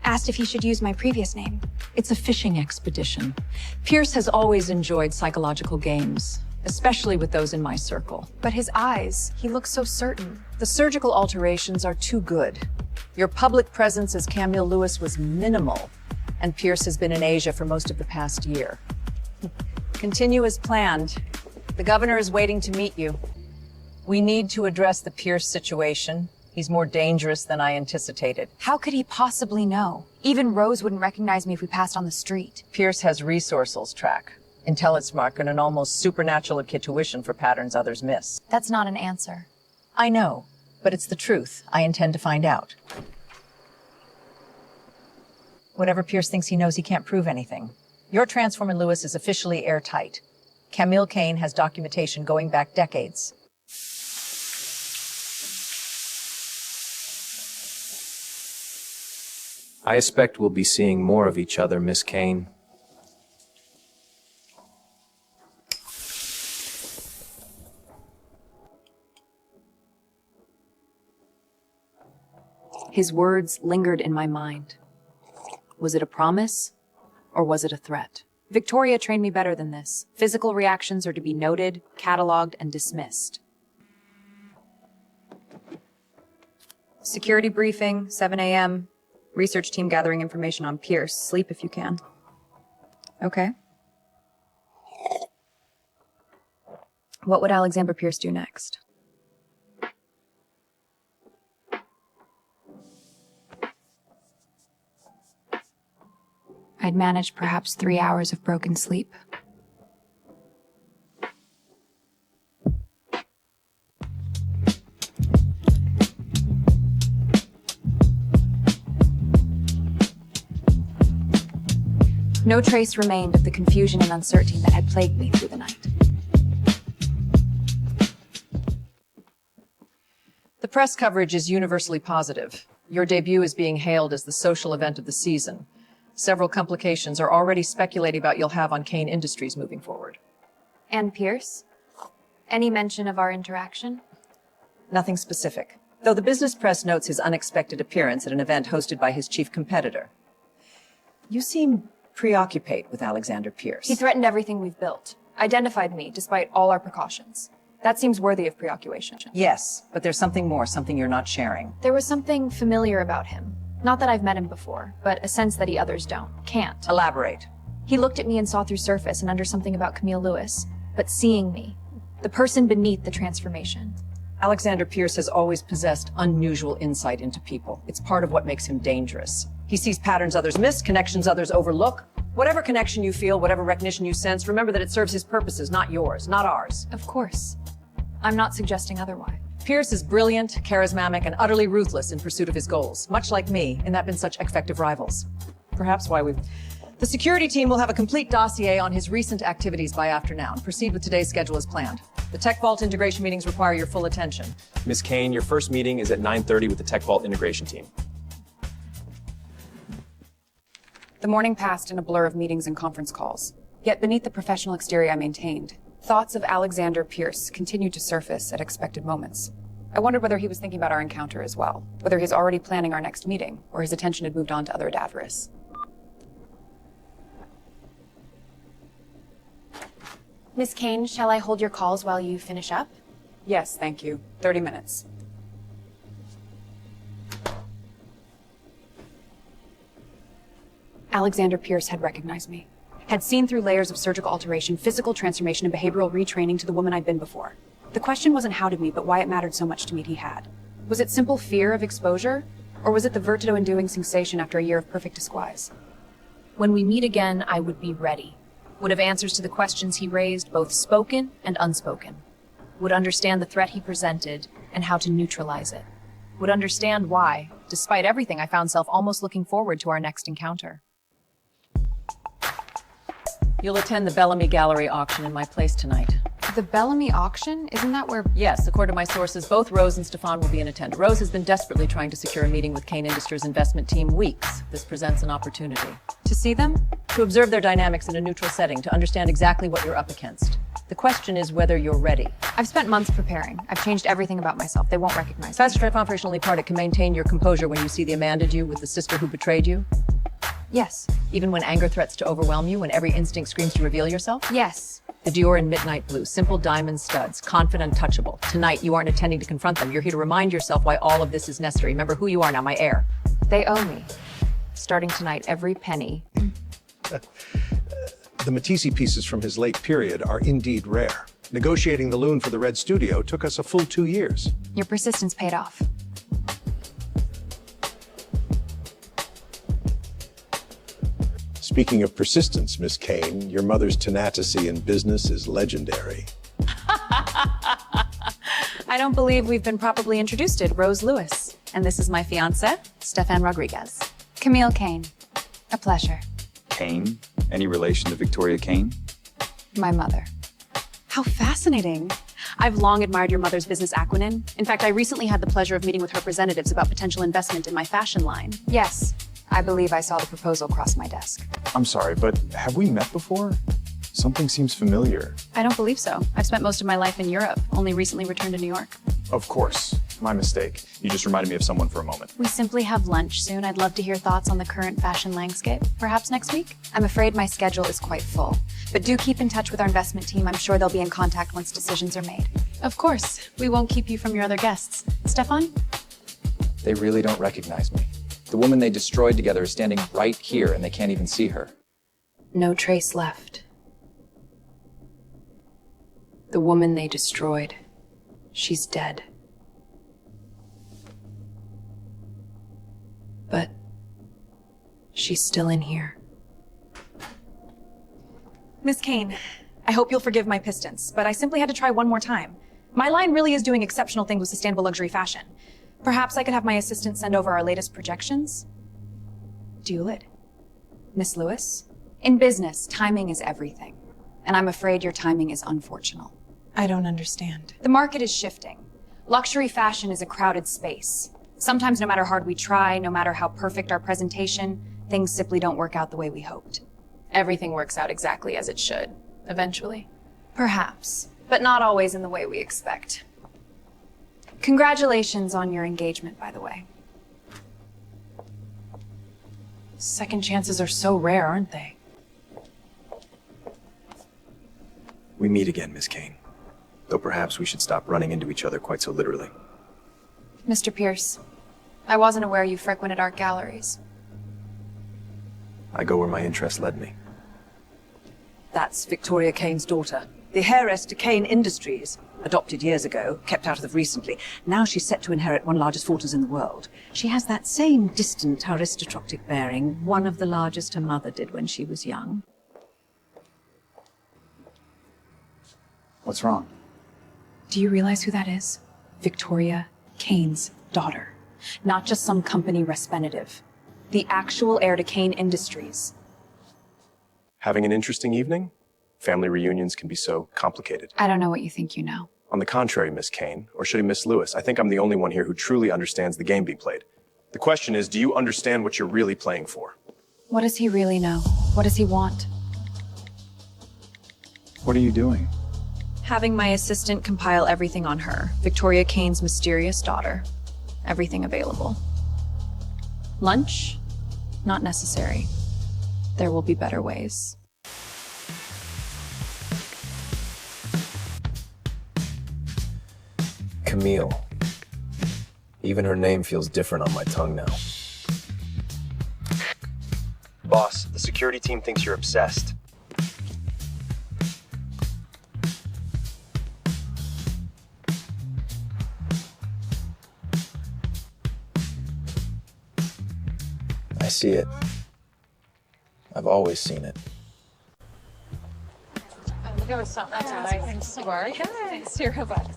asked if he should use my previous name. It's a fishing expedition. Pierce has always enjoyed psychological games, especially with those in my circle. But his eyes, he looks so certain. The surgical alterations are too good. Your public presence as Camille Lewis was minimal, and Pierce has been in Asia for most of the past year. Continue as planned. The governor is waiting to meet you. We need to address the Pierce situation. He's more dangerous than I anticipated. How could he possibly know? Even Rose wouldn't recognize me if we passed on the street. Pierce has resources track, intelligence mark, and an almost supernatural intuition for patterns others miss. That's not an answer. I know, but it's the truth. I intend to find out. Whatever Pierce thinks he knows, he can't prove anything. Your transformer Lewis is officially airtight. Camille Kane has documentation going back decades. I expect we'll be seeing more of each other, Miss Kane. His words lingered in my mind. Was it a promise, or was it a threat? Victoria trained me better than this. Physical reactions are to be noted, cataloged, and dismissed. Security briefing, 7 a.m. Research team gathering information on Pierce. Sleep if you can. Okay. What would Alexander Pierce do next? I'd managed perhaps 3 hours of broken sleep. No trace remained of the confusion and uncertainty that had plagued me through the night. The press coverage is universally positive. Your debut is being hailed as the social event of the season. Several complications are already speculating about you'll have on Kane Industries moving forward. And Pierce? Any mention of our interaction? Nothing specific, though the business press notes his unexpected appearance at an event hosted by his chief competitor. You seem preoccupied with Alexander Pierce. He threatened everything we've built, identified me despite all our precautions. That seems worthy of preoccupation. Yes, but there's something more, something you're not sharing. There was something familiar about him. Not that I've met him before, but a sense that others can't. Elaborate. He looked at me and saw through surface and under something about Camille Lewis, but seeing me, the person beneath the transformation. Alexander Pierce has always possessed unusual insight into people. It's part of what makes him dangerous. He sees patterns others miss, connections others overlook. Whatever connection you feel, whatever recognition you sense, remember that it serves his purposes, not yours, not ours. Of course. I'm not suggesting otherwise. Pierce is brilliant, charismatic, and utterly ruthless in pursuit of his goals, much like me, in that been such effective rivals. Perhaps why we've... The security team will have a complete dossier on his recent activities by afternoon. Proceed with today's schedule as planned. The Tech Vault integration meetings require your full attention. Miss Kane, your first meeting is at 9:30 with the Tech Vault integration team. The morning passed in a blur of meetings and conference calls. Yet beneath the professional exterior I maintained, thoughts of Alexander Pierce continued to surface at expected moments. I wondered whether he was thinking about our encounter as well, whether he's already planning our next meeting, or his attention had moved on to other Davris. Miss Kane, shall I hold your calls while you finish up? Yes, thank you. 30 minutes. Alexander Pierce had recognized me, had seen through layers of surgical alteration, physical transformation, and behavioral retraining to the woman I'd been before. The question wasn't how to meet, but why it mattered so much to meet he had. Was it simple fear of exposure, or was it the vertigo-inducing sensation after a year of perfect disguise? When we meet again, I would be ready. Would have answers to the questions he raised, both spoken and unspoken. Would understand the threat he presented and how to neutralize it. Would understand why, despite everything, I found self almost looking forward to our next encounter. You'll attend the Bellamy Gallery auction in my place tonight. The Bellamy auction? Isn't that where... Yes, according to my sources, both Rose and Stefan will be in attendance. Rose has been desperately trying to secure a meeting with Kane Industries' investment team weeks. This presents an opportunity. To see them? To observe their dynamics in a neutral setting, to understand exactly what you're up against. The question is whether you're ready. I've spent months preparing. I've changed everything about myself. They won't recognize me. Fast Track operationally part can maintain your composure when you see the Amanda you with the sister who betrayed you. Yes. Even when anger threats to overwhelm you, when every instinct screams to reveal yourself? Yes. The Dior in midnight blue, simple diamond studs, confident, untouchable. Tonight, you aren't intending to confront them. You're here to remind yourself why all of this is necessary. Remember who you are now, my heir. They owe me. Starting tonight, every penny. The Matisse pieces from his late period are indeed rare. Negotiating the loon for the Red Studio took us a full 2 years. Your persistence paid off. Speaking of persistence, Miss Kane, your mother's tenacity in business is legendary. I don't believe we've been properly introduced to Rose Lewis. And this is my fiancé, Stefan Rodriguez. Camille Kane. A pleasure. Kane? Any relation to Victoria Kane? My mother. How fascinating. I've long admired your mother's business acumen. In fact, I recently had the pleasure of meeting with representatives about potential investment in my fashion line. Yes. I believe I saw the proposal cross my desk. I'm sorry, but have we met before? Something seems familiar. I don't believe so. I've spent most of my life in Europe, only recently returned to New York. Of course. My mistake. You just reminded me of someone for a moment. We simply have lunch soon. I'd love to hear thoughts on the current fashion landscape. Perhaps next week? I'm afraid my schedule is quite full. But do keep in touch with our investment team. I'm sure they'll be in contact once decisions are made. Of course. We won't keep you from your other guests. Stefan? They really don't recognize me. The woman they destroyed together is standing right here, and they can't even see her. No trace left. The woman they destroyed. She's dead. But she's still in here. Miss Kane, I hope you'll forgive my pistons, but I simply had to try one more time. My line really is doing exceptional things with sustainable luxury fashion. Perhaps I could have my assistant send over our latest projections? Do it. Miss Lewis? In business, timing is everything. And I'm afraid your timing is unfortunate. I don't understand. The market is shifting. Luxury fashion is a crowded space. Sometimes no matter how hard we try, no matter how perfect our presentation, things simply don't work out the way we hoped. Everything works out exactly as it should, eventually. Perhaps, but not always in the way we expect. Congratulations on your engagement, by the way. Second chances are so rare, aren't they? We meet again, Miss Kane. Though perhaps we should stop running into each other quite so literally. Mr. Pierce, I wasn't aware you frequented art galleries. I go where my interest led me. That's Victoria Kane's daughter. The heiress to Kane Industries. Adopted years ago, kept out of recently. Now she's set to inherit one of the largest fortunes in the world. She has that same distant aristocratic bearing, one of the largest her mother did when she was young. What's wrong? Do you realize who that is? Victoria Kane's daughter. Not just some company representative. The actual heir to Kane Industries. Having an interesting evening? Family reunions can be so complicated. I don't know what you think you know. On the contrary, Miss Kane, or should I Miss Lewis, I think I'm the only one here who truly understands the game being played. The question is, do you understand what you're really playing for? What does he really know? What does he want? What are you doing? Having my assistant compile everything on her, Victoria Kane's mysterious daughter. Everything available. Lunch? Not necessary. There will be better ways. Camille. Even her name feels different on my tongue now. Boss, the security team thinks you're obsessed. I see it. I've always seen it. There was something that's nice to work. Thanks to your robot.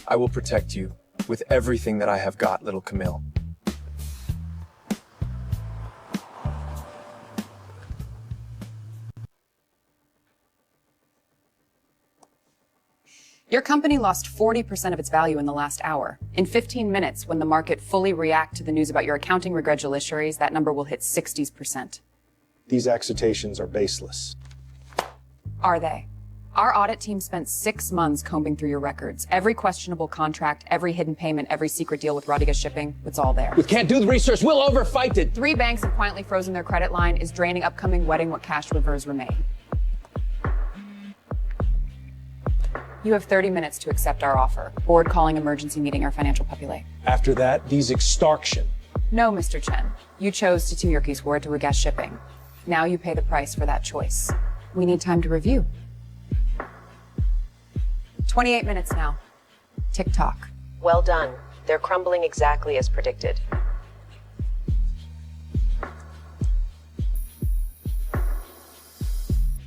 I will protect you with everything that I have got, little Camille. Your company lost 40% of its value in the last hour. In 15 minutes, when the market fully reacts to the news about your accounting regretulations, that number will hit 60%. These accusations are baseless. Are they? Our audit team spent 6 months combing through your records. Every questionable contract, every hidden payment, every secret deal with Rodriguez Shipping, it's all there. We can't do the research. We'll overfight it. 3 banks have quietly frozen their credit line, is draining upcoming wedding what cash reserves remain. You have 30 minutes to accept our offer. Board calling emergency meeting our financial populate. After that, these extortion. No, Mr. Chen. You chose to Yorkie's word to Rodriguez Shipping. Now you pay the price for that choice. We need time to review. 28 minutes now. Tick-tock. Well done. They're crumbling exactly as predicted.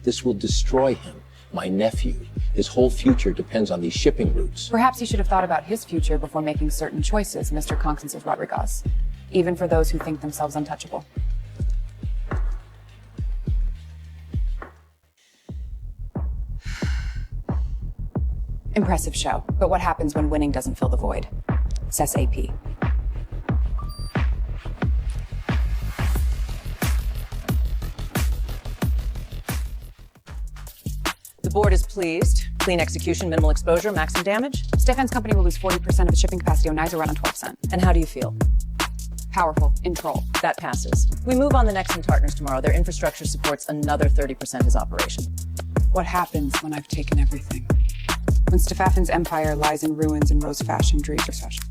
This will destroy him, my nephew. His whole future depends on these shipping routes. Perhaps you should have thought about his future before making certain choices, Mr. Constance Rodriguez. Even for those who think themselves untouchable. Impressive show, but what happens when winning doesn't fill the void? Says AP. The board is pleased. Clean execution, minimal exposure, maximum damage. Stefan's company will lose 40% of its shipping capacity. Onai's around 12%. And how do you feel? Powerful. In troll. That passes. We move on the next partners tomorrow. Their infrastructure supports another 30% as operation. What happens when I've taken everything? When Stefan's empire lies in ruins and Rose fashion dreams of fashion.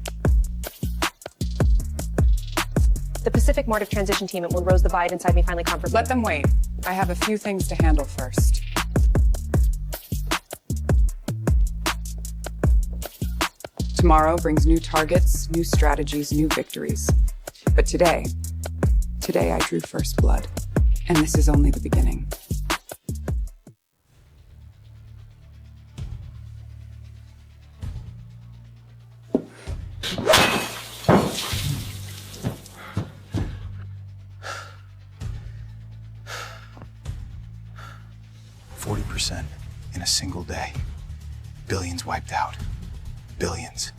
The Pacific Mortive transition team will Rose the Vide inside me finally comfort. Let them wait. I have a few things to handle first. Tomorrow brings new targets, new strategies, new victories. But today I drew first blood. And this is only the beginning. %40 in a single day. Billions wiped out. Billions.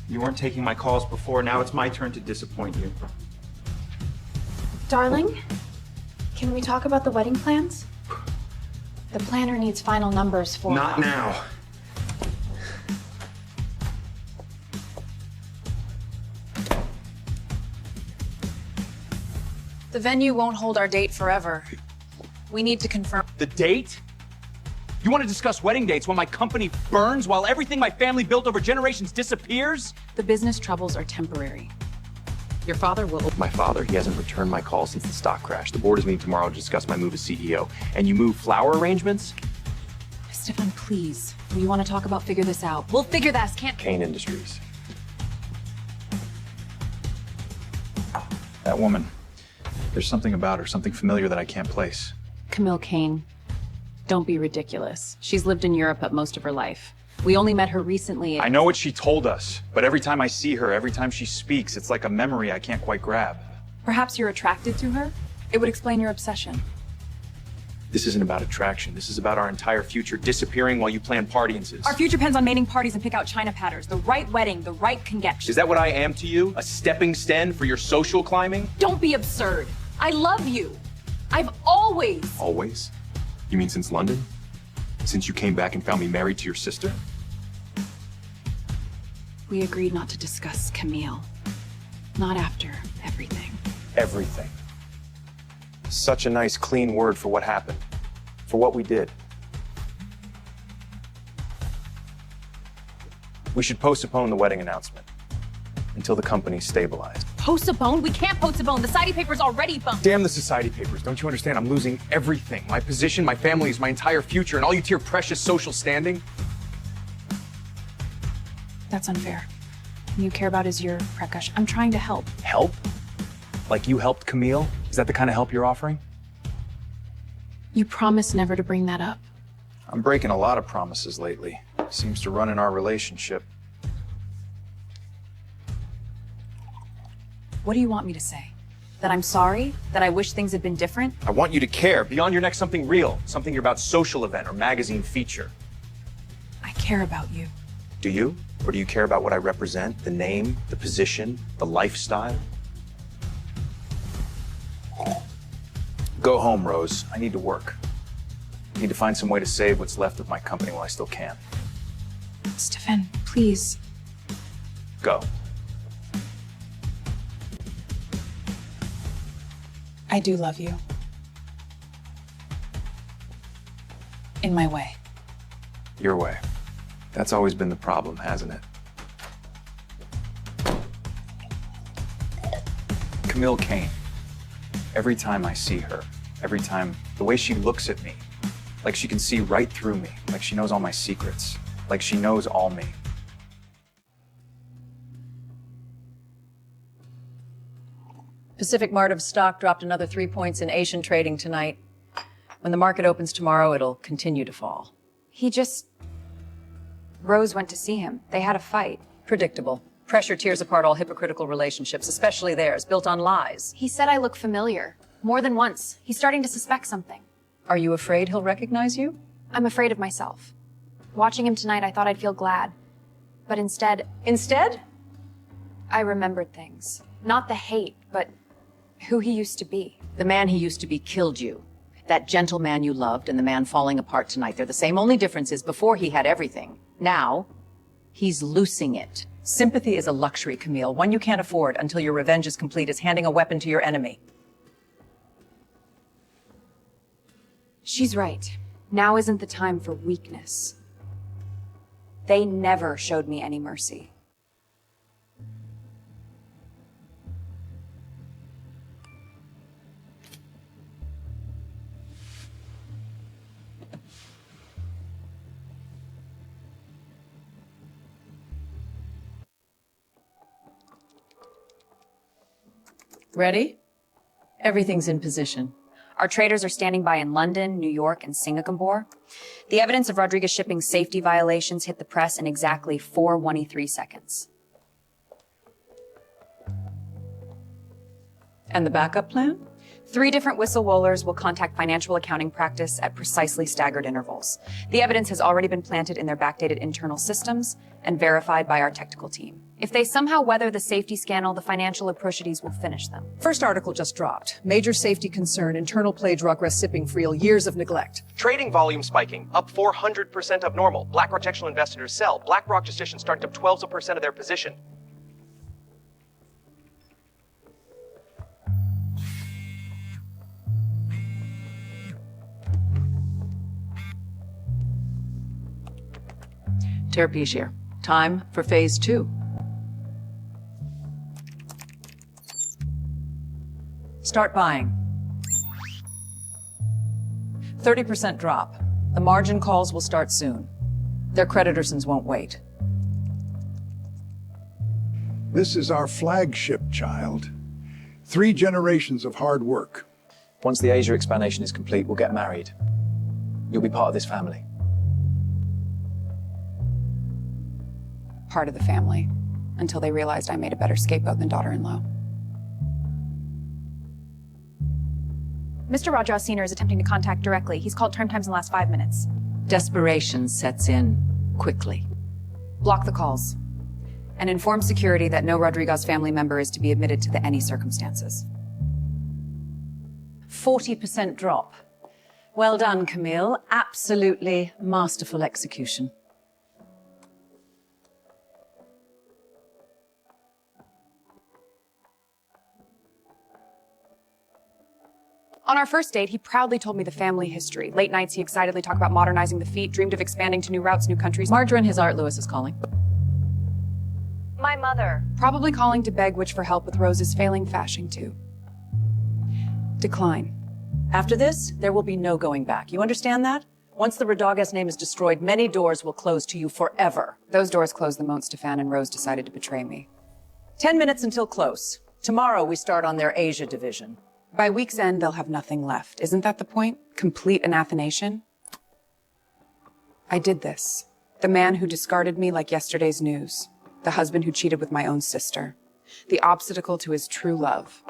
You weren't taking my calls before, now it's my turn to disappoint you. Darling, can we talk about the wedding plans? The planner needs final numbers for... Not now. The venue won't hold our date forever. We need to confirm. The date? You want to discuss wedding dates while my company burns, while everything my family built over generations disappears? The business troubles are temporary. Your father will... My father, he hasn't returned my call since the stock crash. The board is meeting tomorrow to discuss my move as CEO. And you move flower arrangements? Stefan, please. You want to talk about figure this out? We'll figure this, can't... Kane Industries. That woman. There's something about her, something familiar that I can't place. Camille Kane. Don't be ridiculous. She's lived in Europe at most of her life. We only met her recently. I know what she told us, but every time I see her, every time she speaks, it's like a memory I can't quite grab. Perhaps you're attracted to her? It would explain your obsession. This isn't about attraction. This is about our entire future disappearing while you plan party-inces. Our future depends on mating parties and pick out China patterns. The right wedding, the right connection. Is that what I am to you? A stepping stone for your social climbing? Don't be absurd. I love you. I've always... Always? You mean since London? Since you came back and found me married to your sister? We agreed not to discuss Camille. Not after everything. Everything. Such a nice, clean word for what happened. For what we did. We should postpone the wedding announcement until the company's stabilized. Postpone? We can't postpone. The society paper's already bumped. Damn the society papers. Don't you understand? I'm losing everything. My position, my family, is my entire future, and all you to your precious social standing? That's unfair. You care about is your Prakash. I'm trying to help. Help? Like you helped Camille? Is that the kind of help you're offering? You promised never to bring that up. I'm breaking a lot of promises lately. Seems to run in our relationship. What do you want me to say? That I'm sorry? That I wish things had been different? I want you to care beyond your next something real, something you're about social event or magazine feature. I care about you. Do you? Or do you care about what I represent? The name, the position, the lifestyle? Go home, Rose. I need to work. I need to find some way to save what's left of my company while I still can. Stefan, please. Go. I do love you. In my way. Your way. That's always been the problem, hasn't it? Camille Kane. Every time I see her, every time, the way she looks at me, like she can see right through me, like she knows all my secrets, like she knows all me. Pacific Mart of stock dropped another 3 points in Asian trading tonight. When the market opens tomorrow, it'll continue to fall. Rose went to see him. They had a fight. Predictable. Pressure tears apart all hypocritical relationships, especially theirs, built on lies. He said I look familiar. More than once. He's starting to suspect something. Are you afraid he'll recognize you? I'm afraid of myself. Watching him tonight, I thought I'd feel glad. But instead... Instead? I remembered things. Not the hate, but who he used to be. The man he used to be killed you. That gentleman you loved and the man falling apart tonight, they're the same. Only difference is before he had everything. Now, he's losing it. Sympathy is a luxury, Camille, one you can't afford until your revenge is complete as handing a weapon to your enemy. She's right. Now isn't the time for weakness. They never showed me any mercy. Ready? Everything's in position. Our traders are standing by in London, New York, and Singapore. The evidence of Rodriguez Shipping's safety violations hit the press in exactly 4:23 seconds. And the backup plan? 3 different whistleblowers will contact financial accounting practice at precisely staggered intervals. The evidence has already been planted in their backdated internal systems and verified by our technical team. If they somehow weather the safety scandal, the financial atrocities will finish them. First article just dropped. Major safety concern, internal play Drogress sipping for years of neglect. Trading volume spiking, up 400% of normal. BlackRock textual investors sell. BlackRock decisions starting up 12% of their position. Terapesier. Time for phase 2. Start buying. 30% drop. The margin calls will start soon. Their creditorsons won't wait. This is our flagship, child. 3 generations of hard work. Once the Asia explanation is complete, we'll get married. You'll be part of this family. Part of the family, until they realized I made a better scapegoat than daughter-in-law. Mr. Rajah Sr. is attempting to contact directly. He's called term times in the last 5 minutes. Desperation sets in quickly. Block the calls. And inform security that no Rodriguez family member is to be admitted to any circumstances. 40% drop. Well done, Camille. Absolutely masterful execution. On our first date, he proudly told me the family history. Late nights, he excitedly talked about modernizing the fleet, dreamed of expanding to new routes, new countries. Margarine, his Art Lewis is calling. My mother. Probably calling to beg Witch for help with Rose's failing fashion too. Decline. After this, there will be no going back. You understand that? Once the Rodriguez name is destroyed, many doors will close to you forever. Those doors closed the moment Stefan and Rose decided to betray me. 10 minutes until close. Tomorrow, we start on their Asia division. By week's end, they'll have nothing left. Isn't that the point? Complete anathanation? I did this. The man who discarded me like yesterday's news. The husband who cheated with my own sister. The obstacle to his true love.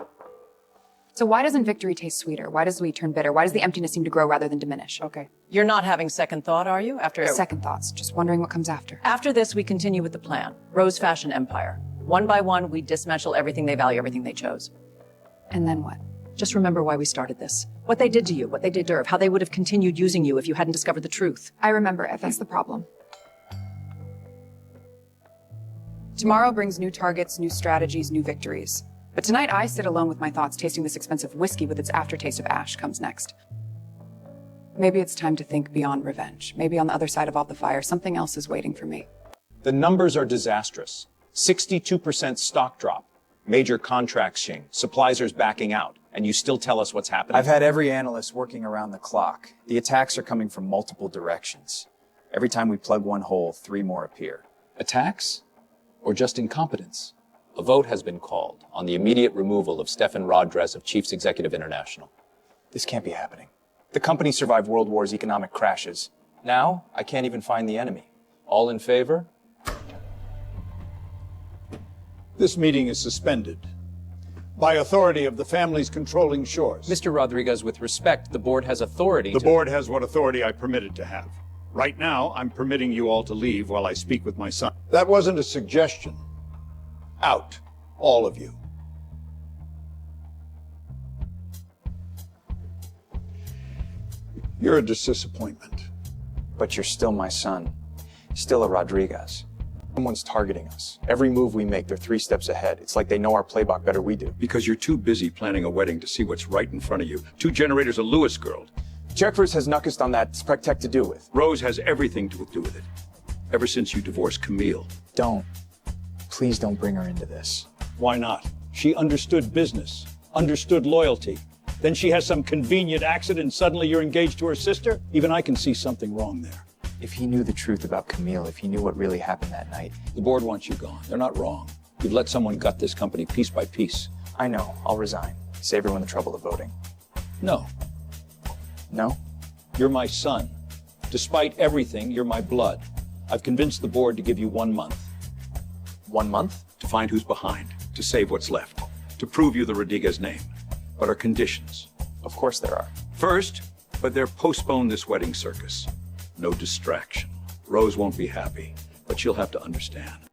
So why doesn't victory taste sweeter? Why does we turn bitter? Why does the emptiness seem to grow rather than diminish? Okay. You're not having second thought, are you? Second thoughts. Just wondering what comes after. After this, we continue with the plan. Rose Fashion Empire. One by one, we dismantle everything they value, everything they chose. And then what? Just remember why we started this. What they did to you, what they did to Irv, how they would have continued using you if you hadn't discovered the truth. I remember it. That's the problem. Tomorrow brings new targets, new strategies, new victories. But tonight I sit alone with my thoughts, tasting this expensive whiskey with its aftertaste of ash comes next. Maybe it's time to think beyond revenge. Maybe on the other side of all the fire, something else is waiting for me. The numbers are disastrous. 62% stock drop. Major contracts shing. Suppliers backing out. And you still tell us what's happening? I've had every analyst working around the clock. The attacks are coming from multiple directions. Every time we plug one hole, 3 more appear. Attacks? Or just incompetence? A vote has been called on the immediate removal of Stefan Rodriguez of Chiefs Executive International. This can't be happening. The company survived World War's economic crashes. Now, I can't even find the enemy. All in favor? This meeting is suspended by authority of the families controlling shores. Mr. Rodriguez, with respect, the board has authority The board has what authority I permitted to have. Right now, I'm permitting you all to leave while I speak with my son. That wasn't a suggestion. Out, all of you. You're a disappointment. But you're still my son. Still a Rodriguez. Someone's targeting us. Every move we make, they're 3 steps ahead. It's like they know our playbook better we do. Because you're too busy planning a wedding to see what's right in front of you. 2 generators of Lewis girl. Jeffers has knuckles on that tech to do with. Rose has everything to do with it. Ever since you divorced Camille. Don't. Please don't bring her into this. Why not? She understood business, understood loyalty. Then she has some convenient accident and suddenly you're engaged to her sister? Even I can see something wrong there. If he knew the truth about Camille, if he knew what really happened that night. The board wants you gone. They're not wrong. You've let someone gut this company piece by piece. I know. I'll resign. Save everyone the trouble of voting. No. No? You're my son. Despite everything, you're my blood. I've convinced the board to give you 1 month. 1 month? To find who's behind, to save what's left, to prove you the Rodriguez name. But are conditions. Of course there are. First, but they're postpone this wedding circus. No distraction. Rose won't be happy, but she'll have to understand.